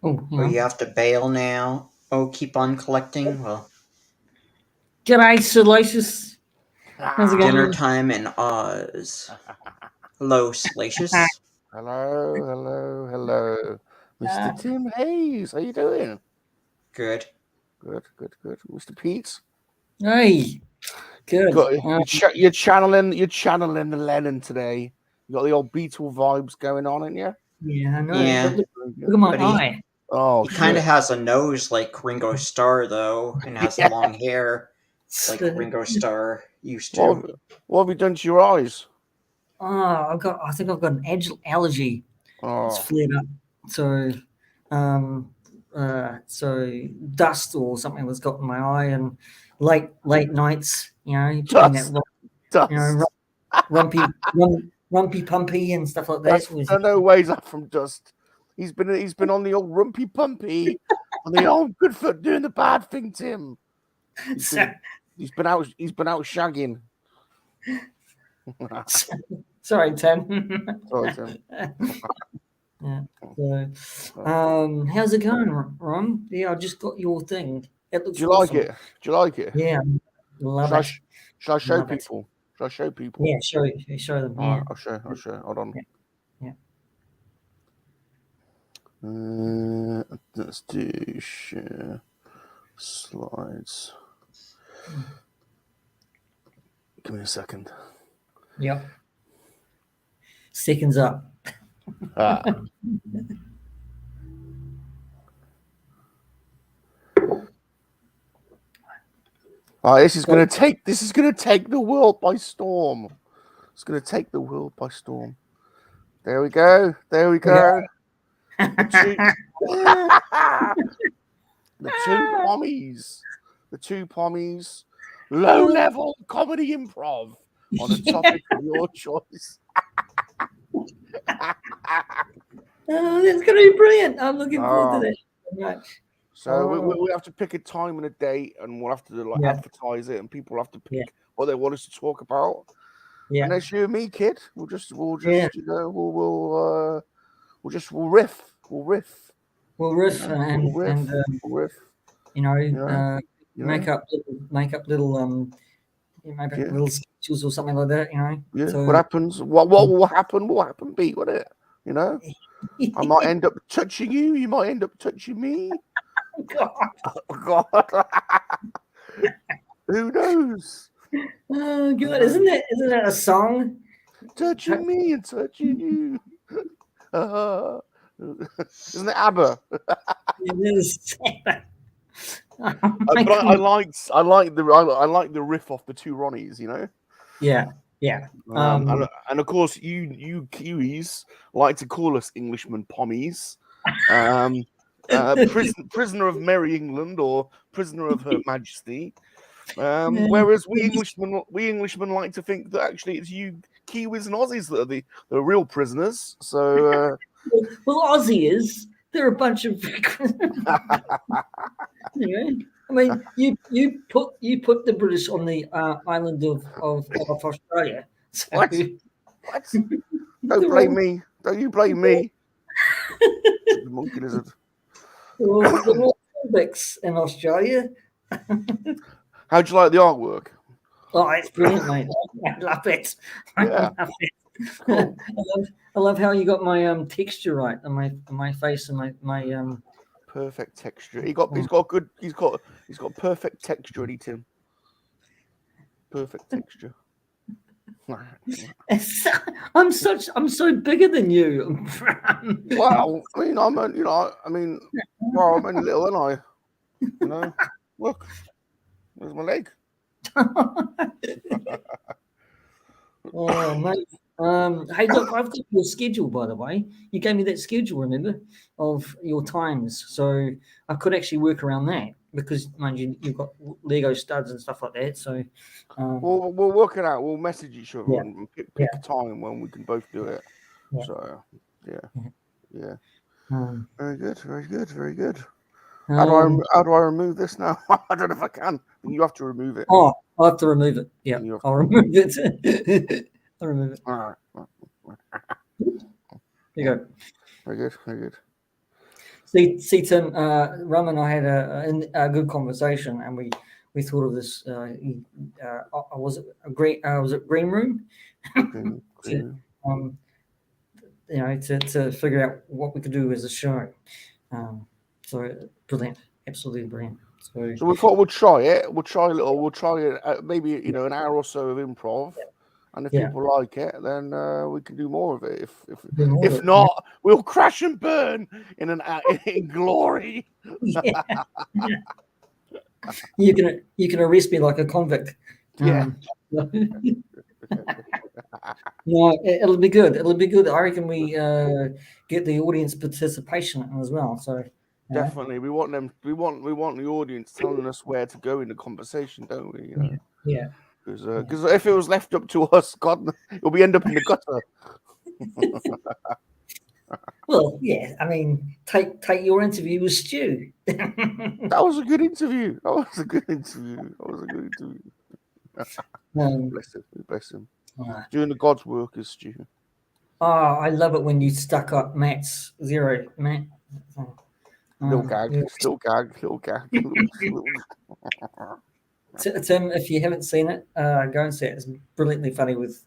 Oh, hang Oh, on. you have to bail now. Oh, keep on collecting. Well, G'day, Salacious. How's it dinner going? time in Oz. Hello, Salacious. Hello, Mr. Uh, Tim Hayes. How you doing? Good. Good. Mr. Pete, Hey, good. you're channeling the Lennon today. You got the old Beatle vibes going on, ain't you? Yeah, I know. But Yeah, look at my but eye. Oh he kind of shit! has a nose like Ringo Starr though, and has Yeah. long hair like So, Ringo Starr used What to. what have you done to your eyes? I think I've got an allergy. It's Oh, flared up. So, um, so dust or something was got in my eye, and late nights, doing that, dust. rumpy pumpy and stuff like That's that was. no ways up from dust. He's been on the old rumpy pumpy, on the old good foot doing the bad thing, Tim. So, He's been out shagging. sorry, Tim. Sorry, Tim. Yeah. So, how's it going, Ron? Yeah, I just got your thing. It looks Do you like awesome. it? Do you like it? Yeah, love Should I, it. should I show Love it. people? Should I show people? Yeah, show them. All Yeah, right, I'll show. Hold on. yeah. Let's do share slides. Give me a second. Yep. Seconds up. Ah. This is gonna take the world by storm. It's gonna take the world by storm. There we go. Yeah. The two pommies, low level comedy improv on a topic of your choice. Oh, that's going to be brilliant. I'm looking forward to that so much. So we have to pick a time and a date, and we'll have to advertise it, and people will have to pick what they want us to talk about. Yeah. And that's you and me, kid. We'll just We'll riff. We'll riff and make up little little sketches or something like that. Yeah. So, what happens? What will happen? Will happen? Be what it. I might end up touching you. You might end up touching me. God. Oh, God. Who knows? Oh God! Isn't that a song? Touching me and touching you. Isn't it ABBA? It is. Oh, But I like the riff off the two Ronnies. Yeah. And of course, you Kiwis like to call us Englishmen pommies. Prisoner of Merry England or prisoner of Her Majesty. Whereas we Englishmen like to think that actually it's you Kiwis and Aussies that are the real prisoners. So well, Aussie is. They're a bunch of. I mean, you put the British on the island of Australia. So what? Don't blame me. Don't you blame me. The monkey lizard. They're all convicts in Australia. How'd you like the artwork? Oh, it's brilliant, mate. I love it. Yeah. I love it. Cool. I love how you got my texture right on my face and my perfect texture. He's got perfect texture, Eddie Tim. Perfect texture. I'm so bigger than you. Well, I mean, I'm only little, aren't I? Look, there's my leg. Oh, mate. Hey, look, I've got your schedule, by the way. You gave me that schedule, remember, of your times. So I could actually work around that because, mind you, you've got Lego studs and stuff like that. So we'll work it out. We'll message each other and pick a time when we can both do it. Yeah. So, yeah. Very good. How do I remove this now? I don't know if I can. You have to remove it. Oh, I'll have to remove it. Yeah, I'll remove it. I'll remove it. All right. There you go. Very good. So see, Tim, Rum and I had a good conversation, and we thought of this. Was it green room? to, um, to figure out what we could do as a show. So brilliant, absolutely brilliant. So we thought we'd try it. We'll try it. Maybe an hour or so of improv, and if people like it, then we can do more of it. If not, we'll crash and burn in glory. Yeah. You can arrest me like a convict. Yeah. No, it'll be good. It'll be good. I reckon we get the audience participation as well. So definitely, we want them. We want the audience telling us where to go in the conversation, don't we? Yeah. Because if it was left up to us, God, we'll end up in the gutter. Well, yeah. I mean, take your interview with Stu. That was a good interview. Bless him. Doing the God's work is Stu. Oh, I love it when you stuck up Matt's zero, Matt. Little gag. Tim, if you haven't seen it, go and see it. It's brilliantly funny with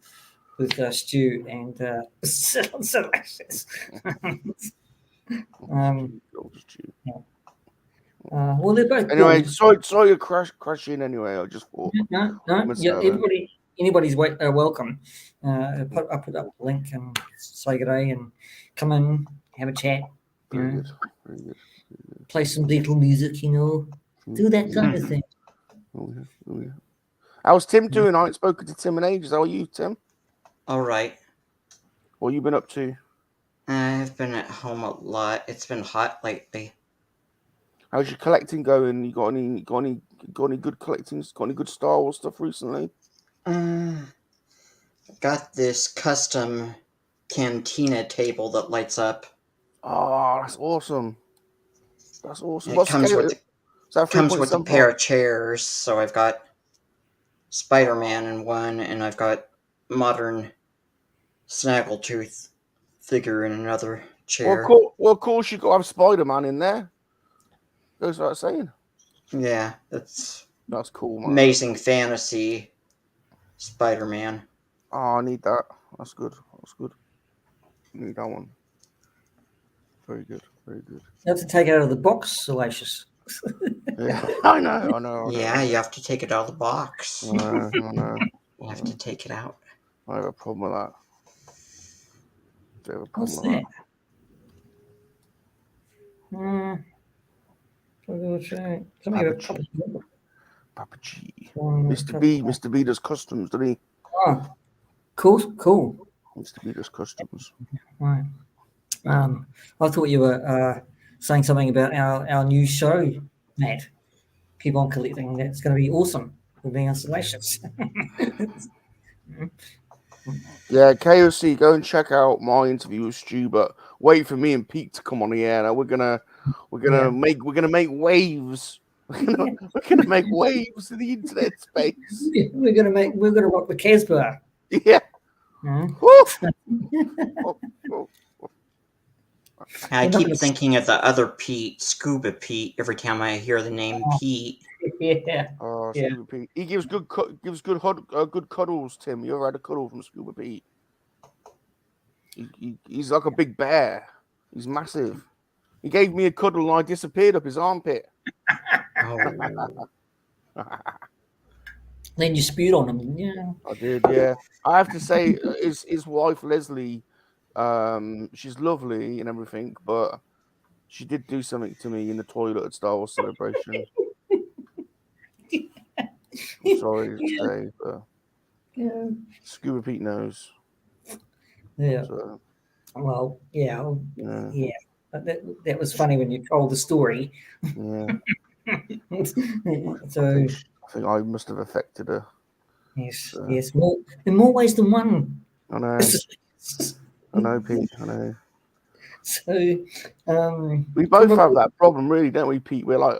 Stu and Salacious. Well, they're both. Anyway, sorry you crash in. Anyway, I just thought. No. Yeah, anybody's welcome. I put up the link and say good day and come in, have a chat. Very good. Play some little music, do that kind of thing. Oh yeah. How's Tim doing? I haven't spoken to Tim in ages. How are you, Tim? All right. What have you been up to? I've been at home a lot. It's been hot lately. How's your collecting going? You got any good collectings? Got any good Star Wars stuff recently? Got this custom cantina table that lights up. Oh, that's awesome. It comes with a pair of chairs. So I've got Spider-Man in one, and I've got modern Snaggletooth figure in another chair. Well, of course you got to have Spider-Man in there. Goes without saying. Yeah, that's cool, man. Amazing Fantasy Spider-Man. Oh, I need that. That's good. I need that one. Very good. You have to take it out of the box, Salacious. Yeah, I know. Yeah, you have to take it out of the box. I know. You have to take it out. I have a problem with that. What's that? Papa G. Mr. B does customs, doesn't he? Oh, cool. Mr. B does customs. Right. I thought you were saying something about our new show, Matt. Keep on collecting. That's going to be awesome. We're being Salacious. Yeah, KOC, go and check out my interview with Stu, but wait for me and Pete to come on the air. Now we're gonna make waves. We're gonna make waves in the internet space. We're gonna rock the Casbah. Yeah. I keep thinking of the other Pete, Scuba Pete, every time I hear the name Pete. Yeah. Oh, Scuba Pete. He gives good cuddles, Tim. You ever had a cuddle from Scuba Pete? He's like a big bear. He's massive. He gave me a cuddle and I disappeared up his armpit. Then you spewed on him. Yeah. I did, yeah. I have to say, his wife, Leslie, she's lovely and everything, but she did do something to me in the toilet at Star Wars Celebration. I'm sorry to say, but Scuba Pete knows. Yeah. So, well, yeah. That was funny when you told the story. Yeah. So I think I must have affected her. Yes, more in more ways than one. I know. I know, Pete. I know. So we both have that problem, really, don't we, Pete? We're like,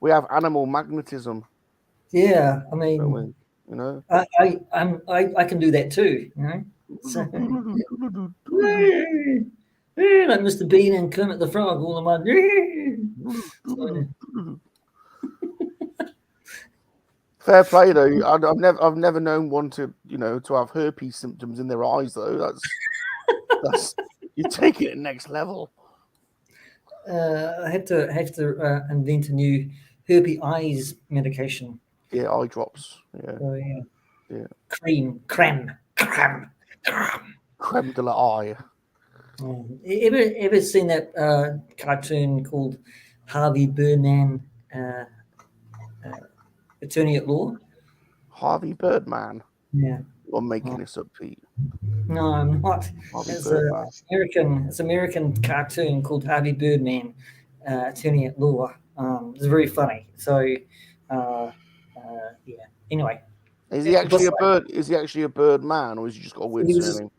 we have animal magnetism. Yeah, I mean, I can do that too, So, like Mr. Bean and Kermit the Frog, all in one. Fair play though. I've never known one to to have herpes symptoms in their eyes though. That's you're taking it next level. I have to invent a new herpes eyes medication. Yeah, eye drops. Yeah, Oh yeah. Yeah. Creme. Creme de la eye. Ever seen that cartoon called Harvey Birdman, Attorney at Law? Harvey Birdman. Yeah. I'm making this up, Pete. No, I'm not. Harvey It's Birdman. It's American cartoon called Harvey Birdman, Attorney at Law. It's very funny. So, yeah. Anyway, Is he actually a But- bird? Is he actually a bird man, or has he just got a weird surname?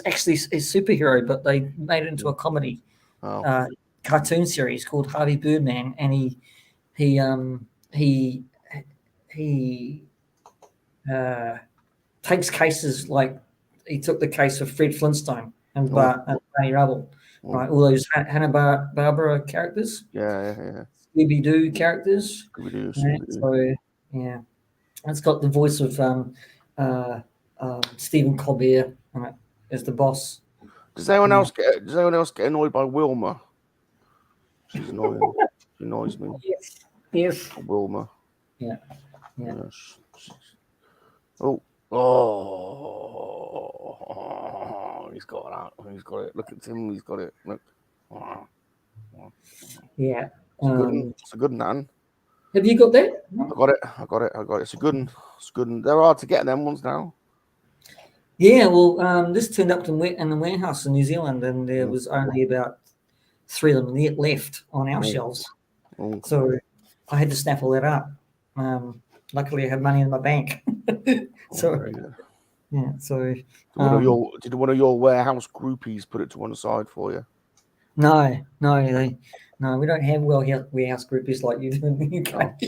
actually a superhero, but they made it into a comedy Oh, cartoon series called Harvey Birdman, and he takes cases like he took the case of Fred Flintstone and Barney Rubble, right? All those Hanna-Barbera characters, yeah. Scooby-Doo characters. Scooby-Doo, Right? Scooby-Doo. So yeah, it's got the voice of Stephen Colbert as the boss. Does anyone else get annoyed by Wilma? She's annoying. She annoys me. Yes. Wilma. Yeah. Oh, he's got that. He's got it. Look at him. He's got it. Look. Yeah. It's a good one. Have you got that? I got it. It's a good one. They're hard to get them ones now. Yeah, well, this turned up in the warehouse in New Zealand, and there was only about 3 of them left on our shelves. So I had to snap all that up. Luckily, I had money in my bank. So did one of your warehouse groupies put it to one side for you? No, we don't have warehouse groupies like you do in the UK.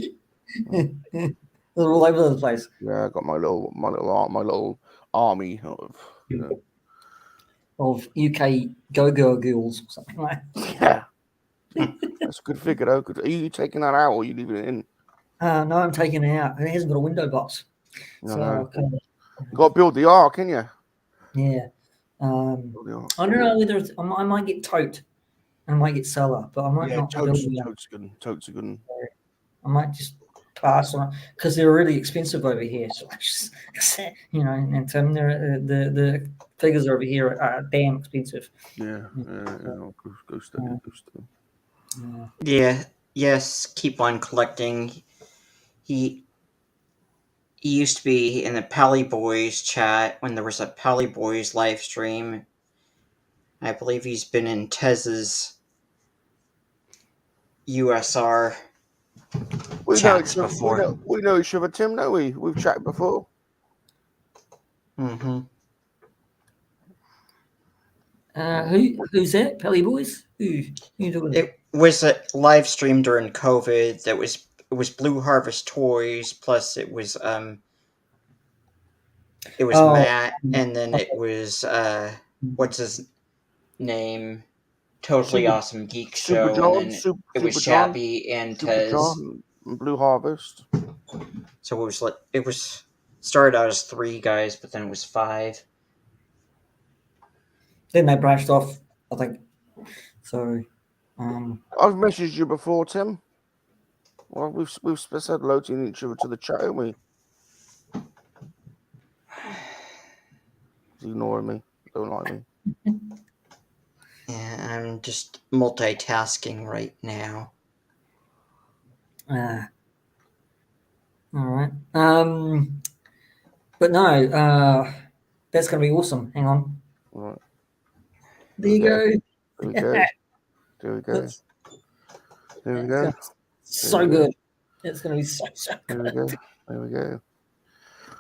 They're all over the place. Yeah, I got my little army of UK go-go girls or something like that. Yeah. That's a good figure though. Are you taking that out or are you leaving it in? No, I'm taking it out. It hasn't got a window box. No. You got to build the ark, can you? Yeah. I don't know whether I might get tote. I might get cellar, but I might not. Tote's good. Tote's a good one. I might just pass on because they're really expensive over here. So I just, and the figures over here are damn expensive. Yeah. Go steady. Yeah. Yes. Keep on collecting. He used to be in the Pally Boys chat when there was a Pally Boys live stream. I believe he's been in Tez's USR chats before. We know each other, Tim, don't we? We've chatted before. Mm-hmm. Who's that? Pally Boys? Who doing it? It was a live stream during COVID. It was Blue Harvest Toys, plus it was Matt, and then it was what's his name? Totally Awesome Geek Show, and then it was Shappy and Tez. Blue Harvest. So it was started out as 3 guys, but then it was 5. Then they branched off, I think. So, I've messaged you before, Tim. Well, we've said hello to each other to the chat, haven't we? He's ignoring me. Don't like me. Yeah, I'm just multitasking right now. all right. But no, that's going to be awesome. Hang on. All right. There you go. There we go. There we go. So good. It's going to be so good. There we go.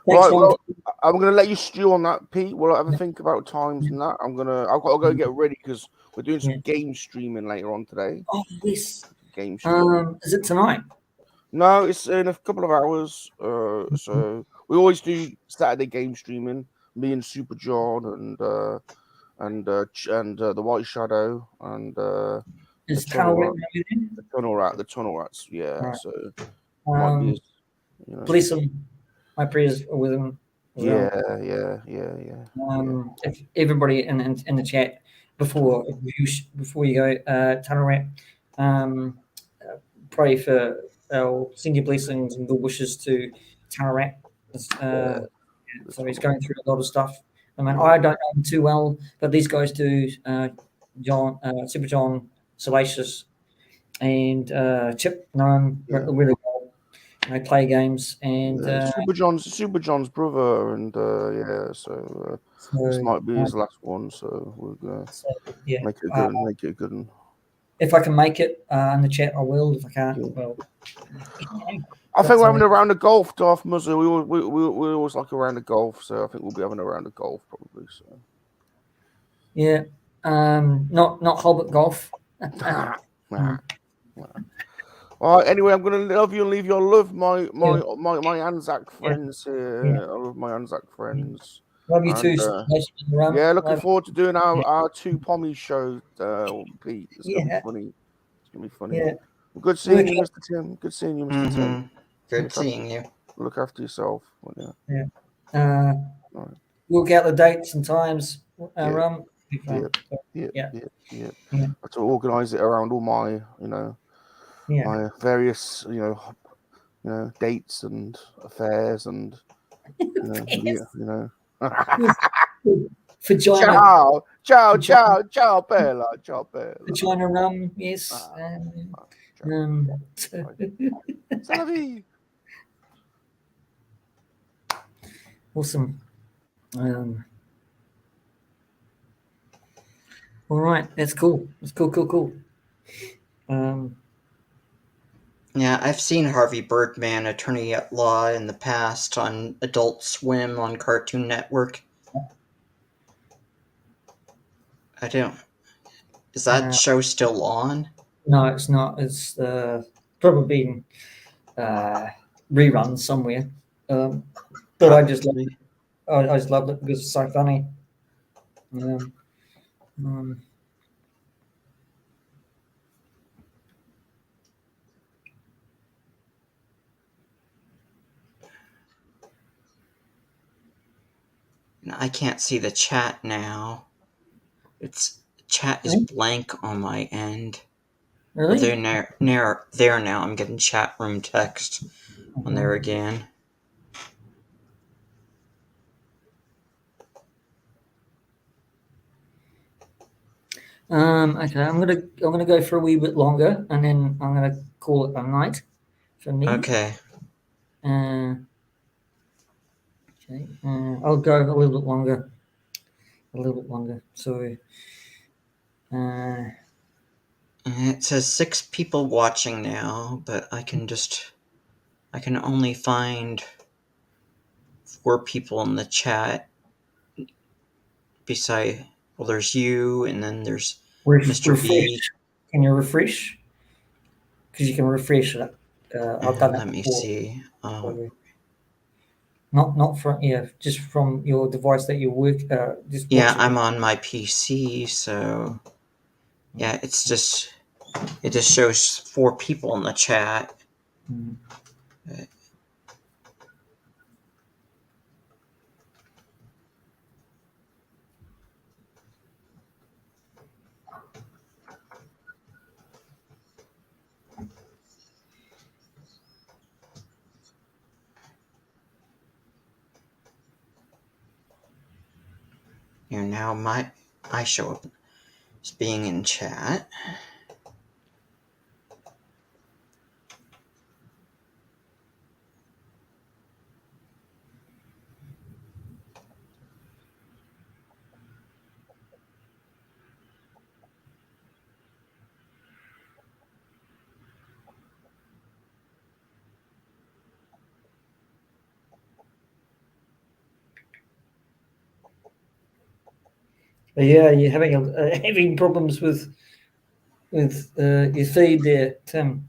Thanks, Right, well, I'm going to let you stew on that, Pete. We'll have a think about times and that. I've got to go get ready because we're doing some game streaming later on today. Oh, yes. Game streaming. Is it tonight? No, it's in a couple of hours. So we always do Saturday game streaming. Me and Super John and the White Shadow, and Is Tunnel Tunnel Rat, Rat the Tunnel Rats. Yeah, right? so might be, Bless him. My prayers are with him as well. yeah. If everybody in the chat before you go, Tunnel Rat, pray for send your blessings and good wishes to Tunnel Rat. So he's going through a lot of stuff. I mean, I don't know him too well, but these guys do. John, Super John, Salacious, and Chip know him really well. They play games, and Super John's brother, and so this might be his last one. So we're gonna yeah, make it a good one. If I can make it in the chat, I will. If I can't, well. I think we're having a round of golf, Darth Muzzle. We always like a round of golf, so I think we'll be having a round of golf probably. So yeah, not Hobbit golf. All right, anyway, I'm gonna love you and leave you. I love my Anzac friends here. Yeah. I love my Anzac friends. Love you too. Yeah, looking forward to doing our two Pommy show, Pete. It's gonna be funny. It's gonna be funny. Yeah. Good seeing you, Mr. Tim. Good seeing you, Mr. Tim. Good seeing you. Look after yourself. Yeah. Work out the dates and times. Yeah. To organise it around all my, my various, dates and affairs and, Vagina. Ciao, Bella. Vagina rum, yes. Awesome. All right, that's cool. That's cool. Yeah, I've seen Harvey Birdman, Attorney at Law, in the past on Adult Swim on Cartoon Network. I don't. Is that show still on? No, it's not. It's probably been rerun somewhere. But I just loved it. I just loved it because it's so funny. I can't see the chat now. Chat is blank on my end. Really? There now. I'm getting chat room text on there again. Okay, I'm gonna go for a wee bit longer, and then I'm gonna call it a night for me. Okay. Okay. I'll go a little bit longer. So. It says 6 people watching now, but I can only find 4 people in the chat. There's you, and then there's Mr. Refresh. B. Can you refresh? Because you can refresh it. I've done it. Let me see. Not from just from your device that you work. I'm on my PC, so yeah, it just shows 4 people in the chat. And now I show up as being in chat. But yeah, you're having problems with your feed there, Tim.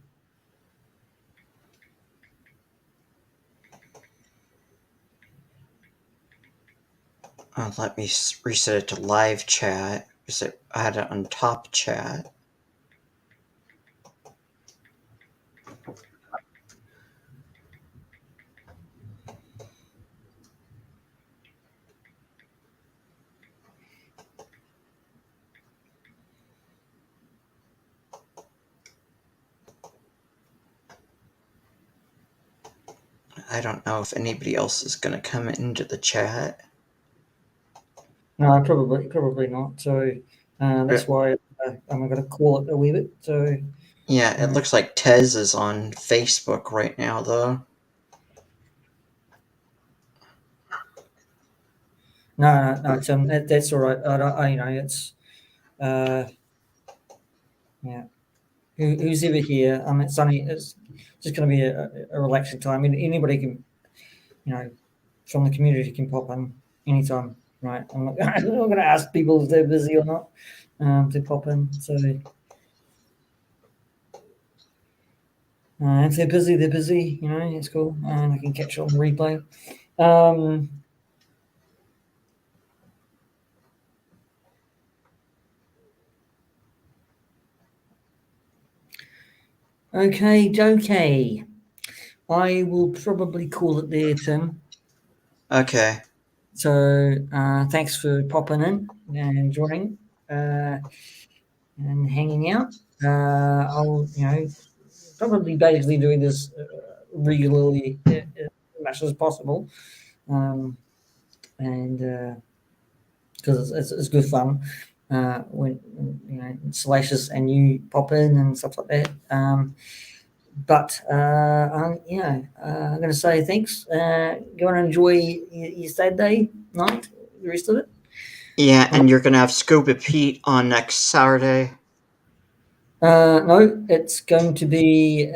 Let me reset it to live chat. I had it on top chat. I don't know if anybody else is going to come into the chat. No, probably not. So that's why I'm going to call it a wee bit. So yeah, it looks like Tez is on Facebook right now, though. No, that's all right. It's yeah. Who's ever here? It's just going to be a relaxing time. I mean, anybody can, from the community can pop in anytime, right? I'm not going to ask people if they're busy or not to pop in. So if they're busy, they're busy. It's cool, and I can catch it on the replay. Okay. I will probably call it there, Tim. Okay. So thanks for popping in and joining and hanging out. I'll probably basically doing this regularly as much as possible, and because it's good fun when Salacious and you pop in and stuff like that. But I'm going to say thanks. Go and enjoy your Saturday night, the rest of it. Yeah, and you're going to have Scuba Pete on next Saturday. No, it's going to be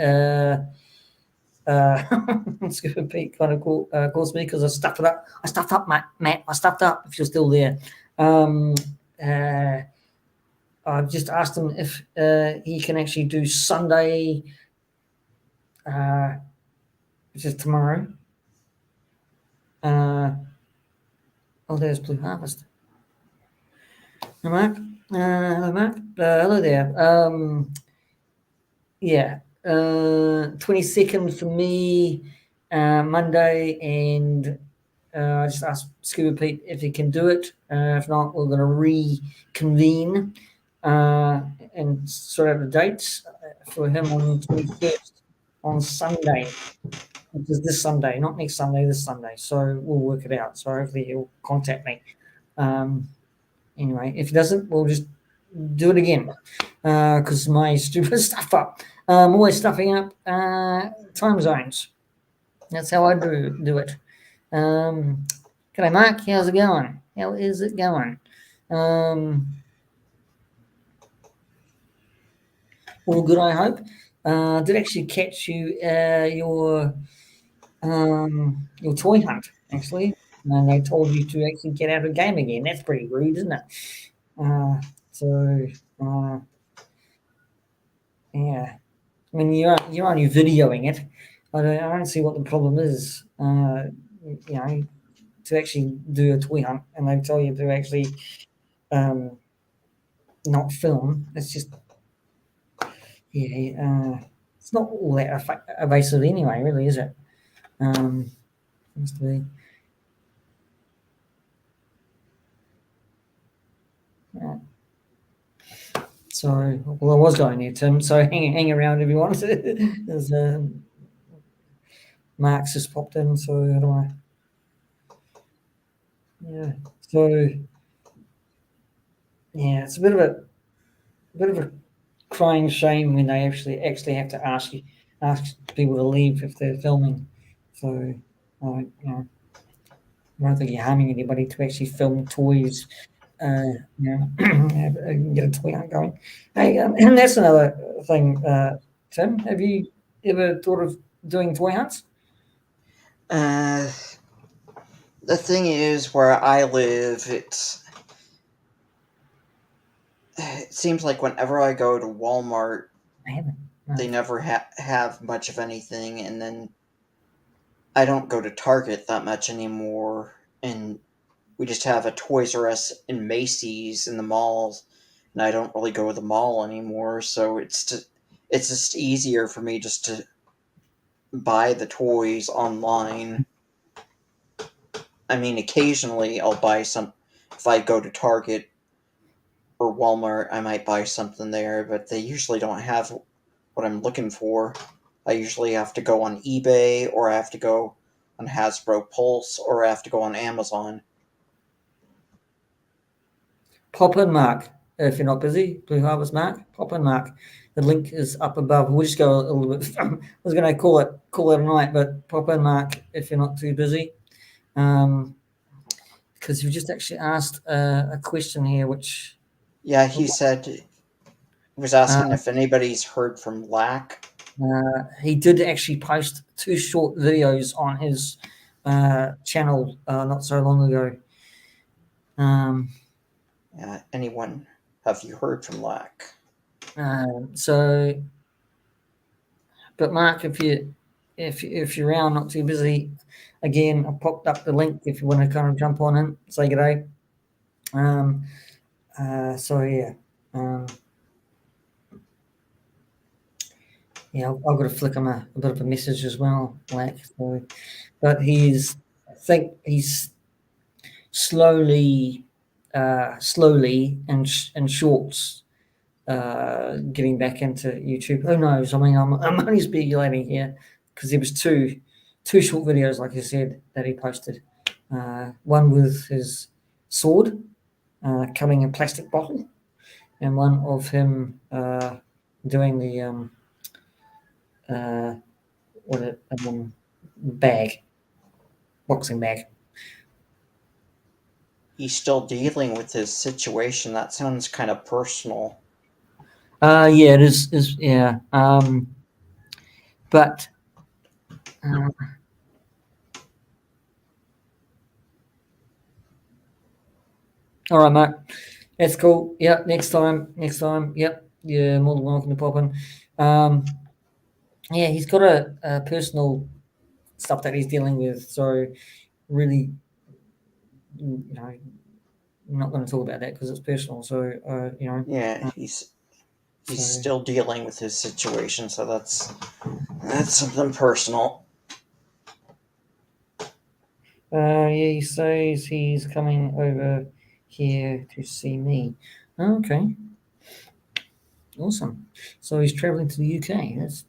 Scuba Pete kind of calls me because I stuffed it up. I stuffed up, Matt. I stuffed up. If you're still there, I've just asked him if he can actually do Sunday, which is tomorrow. There's Blue Harvest. Hello, Mark. Hello, Mark. Hello there. 22nd for me, Monday, and I just asked Scuba Pete if he can do it. If not, we're going to reconvene and sort out the dates for him on 21st on Sunday, which is this Sunday, not next Sunday, this Sunday. So we'll work it out. So hopefully he'll contact me. Anyway, if he doesn't, we'll just do it again because my stupid stuff up. I'm always stuffing up time zones. That's how I do it. G'day, Mark. How's it going? How is it going? All good, I hope. Did actually catch you your toy hunt, actually. And they told you to actually get out of the game again. That's pretty rude, isn't it? Yeah. I mean, you're only videoing it. I don't see what the problem is. To actually do a toy hunt, and they tell you to actually not film. It's just it's not all that evasive anyway, really, is it? Seems to be. Yeah. So, well, I was going there, Tim. So hang around if you want. There's Mark's just popped in. So how do I? Yeah. So yeah, it's a bit of a crying shame when they actually have to ask people to leave if they're filming. So I don't think you're harming anybody to actually film toys. Get a toy hunt going. Hey, and that's another thing, Tim. Have you ever thought of doing toy hunts? The thing is, where I live, it seems like whenever I go to Walmart, I haven't. No. they never have much of anything, and then I don't go to Target that much anymore, and we just have a Toys R Us and Macy's in the malls, and I don't really go to the mall anymore, so it's just easier for me just to buy the toys online. I mean, occasionally I'll buy some if I go to Target or Walmart. I might buy something there, but they usually don't have what I'm looking for. I usually have to go on eBay, or I have to go on Hasbro Pulse, or I have to go on Amazon. Pop in, Mark. If you're not busy, Blue Harvest Mark, pop in, Mark. The link is up above. We'll just go a little bit. I was going to call it a night, but pop in, Mark, if you're not too busy. Because you just actually asked a question here, which Yeah, he said he was asking if anybody's heard from Lack. he did actually post 2 short videos on his channel not so long ago. Anyone? Have you heard from Lack? So, but Mark, if you're around, not too busy, again, I popped up the link if you want to kind of jump on in, say good day. So yeah, yeah, I've got to flick him a bit of a message as well, Black. So, but I think he's slowly and shorts getting back into YouTube. Who knows? I mean, I'm only speculating here because there was two short videos, like I said, that he posted. One with his sword cutting a plastic bottle, and one of him doing the boxing bag. He's still dealing with his situation. That sounds kind of personal. Yeah, it is yeah. But all right, mate. That's cool. Yep. Next time. Yep. Yeah, more than welcome to pop in. Yeah, he's got a personal stuff that he's dealing with. So really, I'm not going to talk about that because it's personal. So Yeah, he's still dealing with his situation, so that's something personal. Yeah, he says he's coming over here to see me. Okay. Awesome. So he's traveling to the UK. That's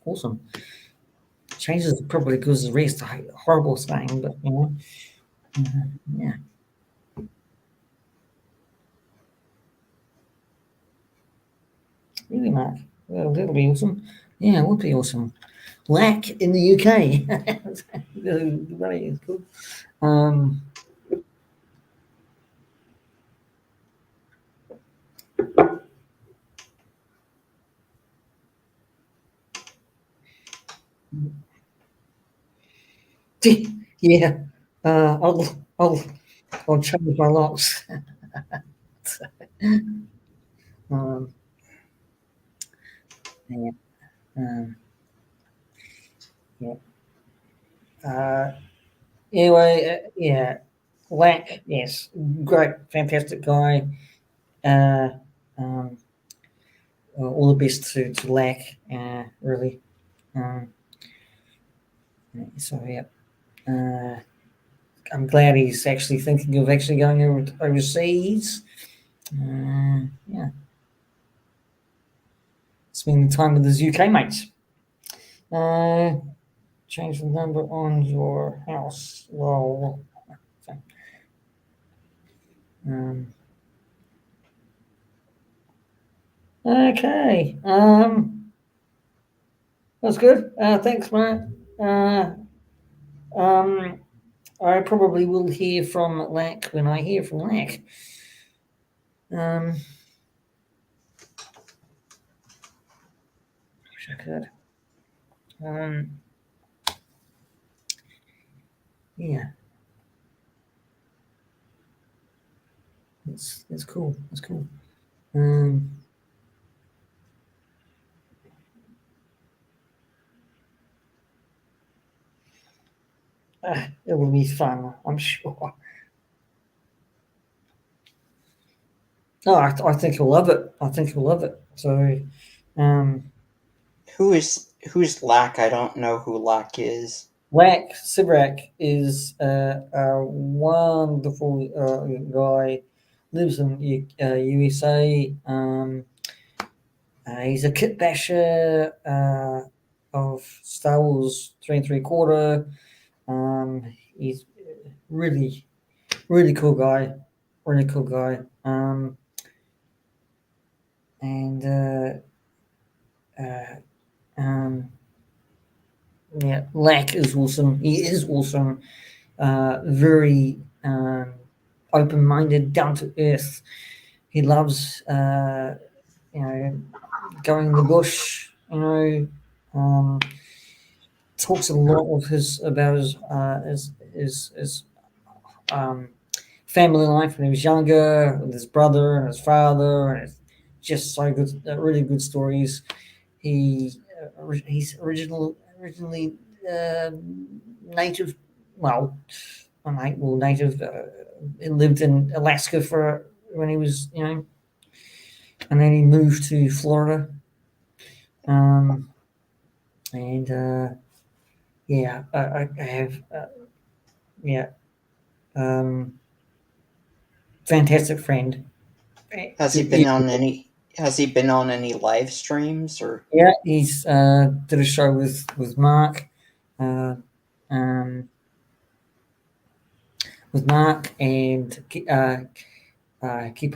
awesome. Changes probably because the rest. Horrible saying, but yeah. Really, Mark? Well, that'll be awesome. Yeah, it would be awesome. Lack in the UK. That is cool. Yeah. I'll change my locks. Yeah. Yeah. Anyway, yeah. Lack, yes. Great, fantastic guy. All the best to Lack, really. So, yeah. I'm glad he's actually thinking of actually going overseas. Yeah. Spending time with his UK mates. Change the number on your house. Well, okay. That's good. Thanks, Matt. I probably will hear from Lack when I hear from Lack. Wish I could. Yeah. It's cool. It's cool. It will be fun, I'm sure. No, I think he'll love it. I think he'll love it. So, Who's Lack? I don't know who Lack is. Lack Sibrak is a wonderful guy. Lives in USA. He's a kit basher of Star Wars 3 3/4. He's really, really cool guy. Really cool guy. And yeah, Lack is awesome. He is awesome. Very open-minded, down to earth. He loves, going in the bush. Talks a lot of his about his family life when he was younger, with his brother and his father, and it's just so good. Really good stories. He's originally uh, native. Well, native. He lived in Alaska for when he was, and then he moved to Florida. And yeah, I have yeah, fantastic friend. Has he been on any? Has he been on any live streams or? Yeah, he's did a show with Mark, uh, um, and keep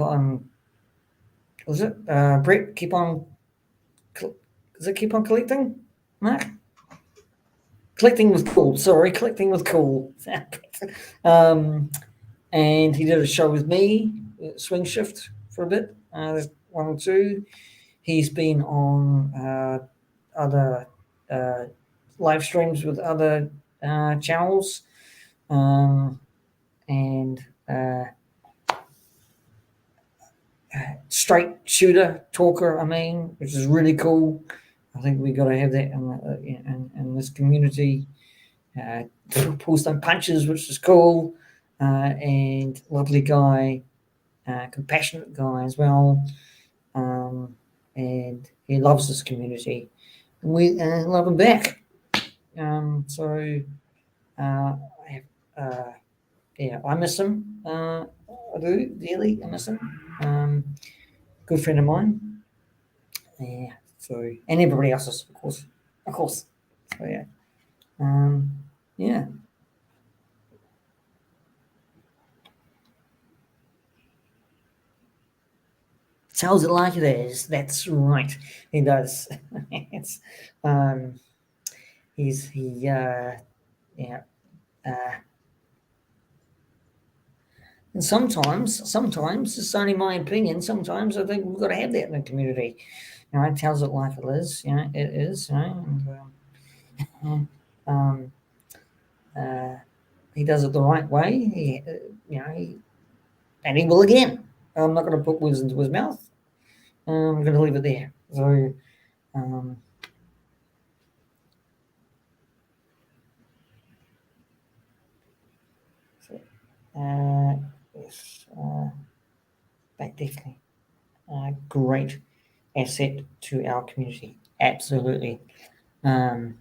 on. Was it Brett? Is it keep on collecting, Mark? Collecting with cool. Sorry, collecting with cool. And he did a show with me, Swing Shift, for a bit. There's 1 or 2. He's been on other live streams with other channels, and straight shooter talker. I mean, which is really cool. I think we got to have that in this community. Pulls some punches, which is cool, and lovely guy, compassionate guy as well, and he loves this community, and we love him back. So I have, yeah, I miss him. I do dearly. I miss him. Good friend of mine. Yeah. So and everybody else's, of course. So yeah. Yeah. Tells it like it is. That's right. He does. It's yeah. Uh, and sometimes it's only my opinion. Sometimes I think we've got to have that in the community. It tells it like it is. It is. And, um, uh, he does it the right way. And he will again. I'm not going to put words into his mouth. I'm going to leave it there. So, um, yes, but definitely a great asset to our community. Absolutely. Because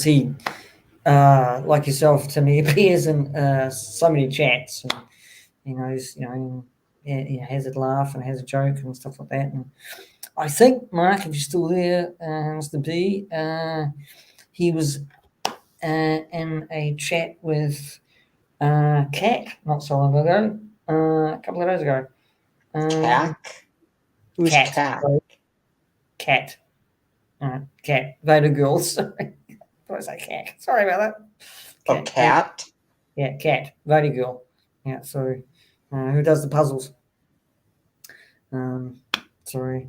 he, like yourself, Timmy, appears in so many chats, and he has a laugh and has a joke and stuff like that. And I think, Mark, if you're still there, Mr. B, he was in a chat with Cat not so long ago, a couple of days ago. Cack? Who's Cat. Cack? Cat. Cat. Vader girl. Sorry. What did I say? Cat. Sorry about that. A cat? Yeah, Cat. Vader girl. Yeah, sorry. Who does the puzzles? Sorry.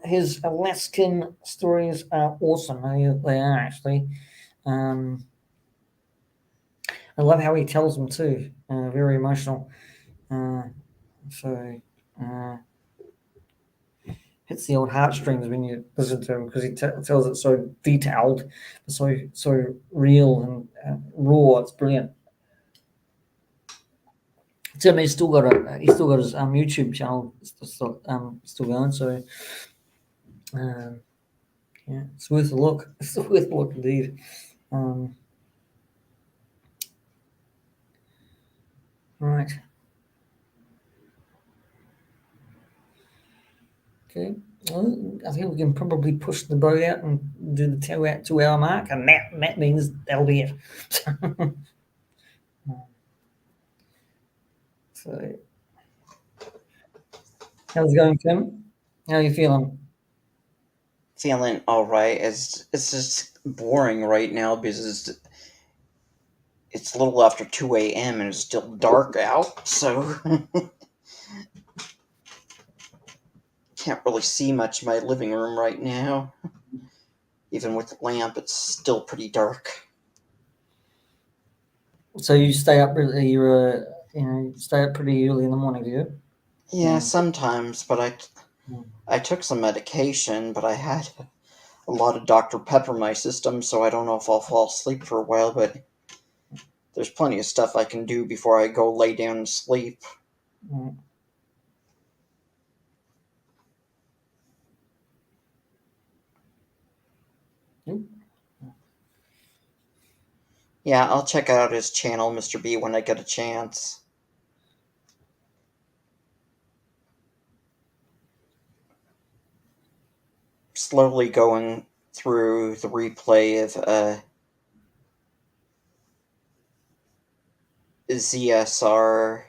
His Alaskan stories are awesome. They are actually. I love how he tells them too. Very emotional. So hits the old heartstrings when you listen to him because he tells it so detailed, so real and raw. It's brilliant. Tim, he's still got his YouTube channel still going. So yeah, it's worth a look. It's worth a look indeed. Right. Okay. Well, I think we can probably push the boat out and do the 2 hour mark, and that means that'll be it. So, how's it going, Tim? How are you feeling? Feeling all right. It's just boring right now because it's a little after 2 a.m. and it's still dark out, so can't really see much in my living room right now. Even with the lamp, it's still pretty dark. So you stay up really, you stay up pretty early in the morning, do you? Yeah, sometimes, but Mm. I took some medication, but I had a lot of Dr. Pepper in my system, so I don't know if I'll fall asleep for a while, but there's plenty of stuff I can do before I go lay down and sleep. Mm. Mm. Yeah, I'll check out his channel, Mr. B, when I get a chance. Slowly going through the replay of ZSR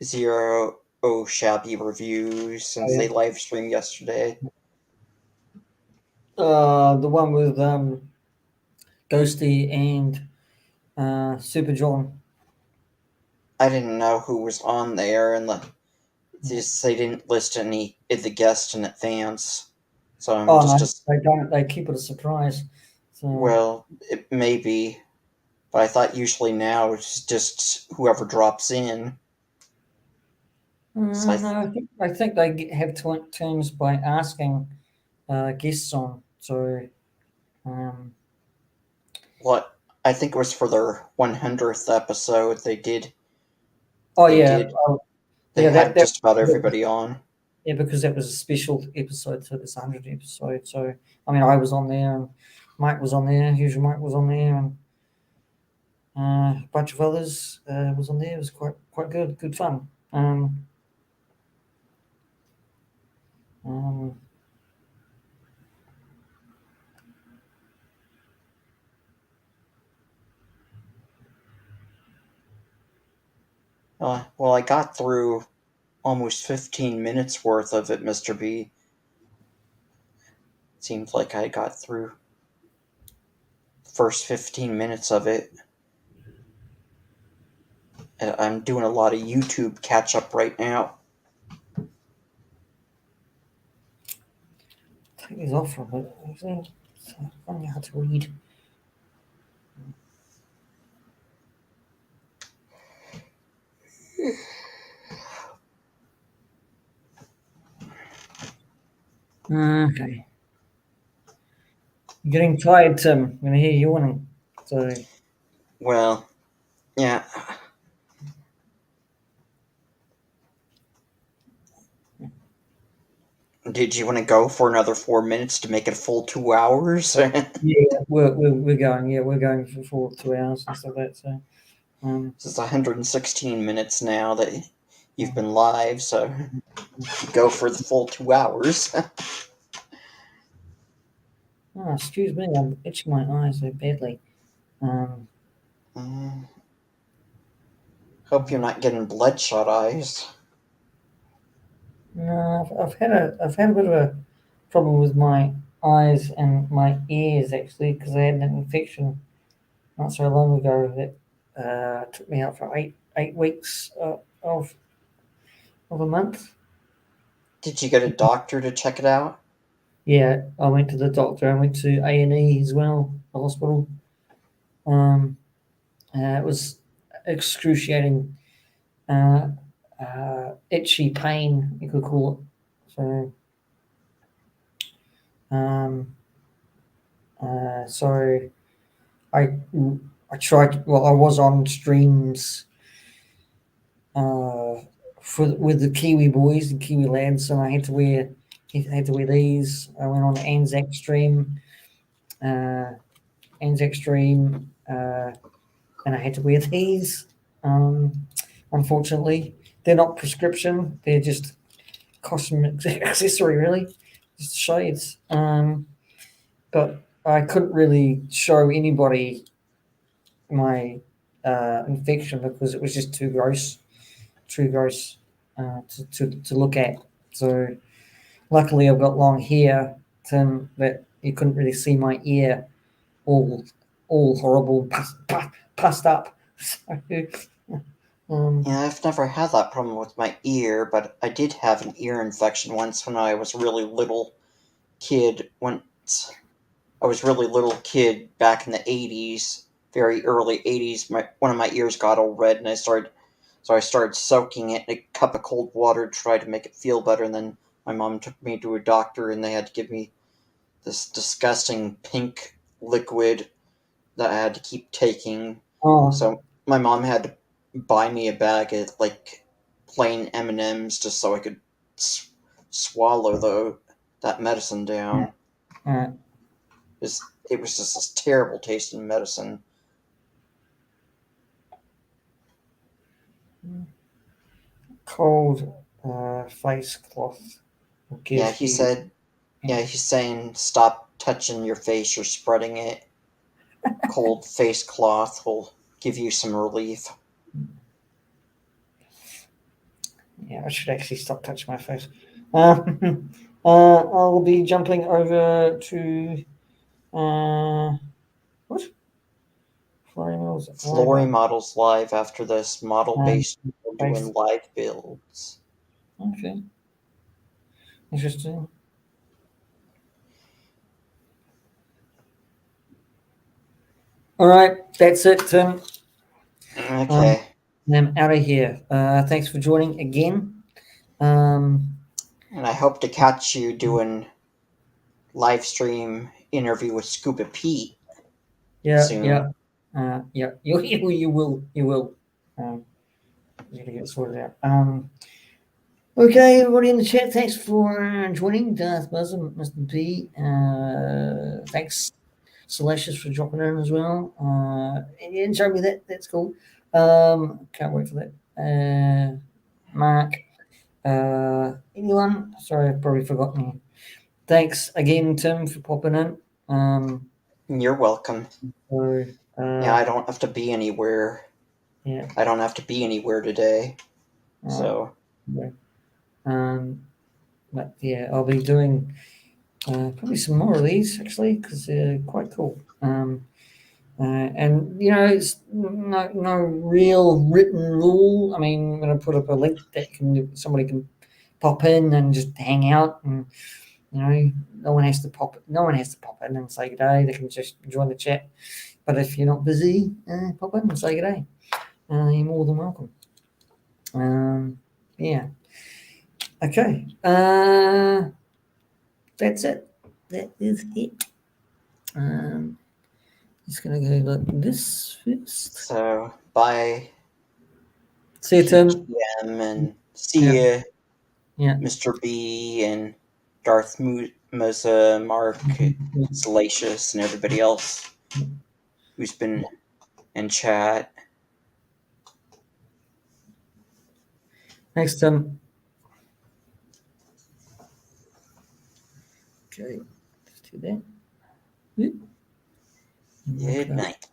Zero O Shabby Reviews Oh, since yeah. they live streamed yesterday. The one with Ghosty and Super John. I didn't know who was on there, and they didn't list any of the guests in advance. So I'm Oh just no, they don't. They keep it a surprise. So well, it may be, but I thought usually now it's just whoever drops in. So no, I think they have terms by asking guests on. So um, what I think it was for their 100th episode. oh They yeah, did. They yeah had just about everybody on. yeah, because that was a special episode, so this 100th episode. So I mean, I was on there, and Mike was on there. Usually, Mike was on there, and a bunch of others was on there. It was quite good fun. Um, Well, I got through almost 15 minutes worth of it, Mr. B. Seems like I got through the first 15 minutes of it. I'm doing a lot of YouTube catch up right now. take these off for a bit. It's funny how to read. Okay. You're getting tired, Tim. I'm going to hear you yawning. So, Well, yeah. Did you want to go for another 4 minutes to make it a full 2 hours? yeah, we're going. Yeah, we're going for 2 hours and stuff like that. So, This is 116 minutes now that you've been live, so go for the full 2 hours. excuse me, I'm itching my eyes so badly. Mm, Hope you're not getting bloodshot eyes. No, I've had a bit of a problem with my eyes and my ears actually because I had an infection not so long ago that took me out for eight weeks of a month. Did you get a doctor to check it out? Yeah, I went to the doctor. I went to A&E as well, the hospital. It was excruciating, itchy pain, you could call it. So, so I tried. Well, I was on streams with the Kiwi boys and Kiwi lads, and I had to wear these. I went on Anzac stream, and I had to wear these. Unfortunately, they're not prescription; they're just costume accessory, really, just shades. But I couldn't really show anybody my infection because it was just too gross to look at. So luckily I've got long hair, Tim, that you couldn't really see my ear all horrible, pussed up. So, Yeah, I've never had that problem with my ear, but I did have an ear infection once when I was a really little kid. Once I was really little kid back in the 80s, very early 80s. One of my ears got all red, and I started soaking it in a cup of cold water to try to make it feel better. And then my mom took me to a doctor, and they had to give me this disgusting pink liquid that I had to keep taking. oh, So my mom had to buy me a bag of like plain M&Ms just so I could swallow that medicine down. uh, It was just this terrible tasting medicine. cold face cloth will Yeah, give you. he's saying stop touching your face, you're spreading it. Cold face cloth will give you some relief. Yeah, I should actually stop touching my face. I'll be jumping over to what? Flurry Mills Flory Live. Models Live after this model based Base. doing live builds. Okay, interesting. All right, that's it, Tim. Okay. I'm out of here. Thanks for joining again. Um, And I hope to catch you doing live stream interview with Scuba Pete yeah, soon. yeah, yeah. You will. You gotta get it sorted out. Okay, everybody in the chat, thanks for joining. Darth Buzzer, Mr. P. Thanks, Salacious, for dropping in as well. And you didn't show me that. That's cool. Can't wait for that. Mark. Anyone? Sorry, I've probably forgotten you. Thanks again, Tim, for popping in. You're welcome. So, Yeah, I don't have to be anywhere. yeah. I don't have to be anywhere today. So. Yeah. But yeah, I'll be doing probably some more of these actually because they're quite cool. And you know, it's no real written rule. I mean, I'm going to put up a link that somebody can pop in and just hang out, and you know, no one has to pop in and say good day. They can just join the chat. But if you're not busy, pop in and say good day. You're more than welcome. Yeah. Okay. That's it. That is it. Just gonna go like this first. So bye. See you, Tim. P.G.M and see Yeah. ya, Yeah. Mr. B and Darth Mosa, Mark, Salacious, and everybody else who's been in chat. Thanks, Tim. Okay. Let's do that. Good night.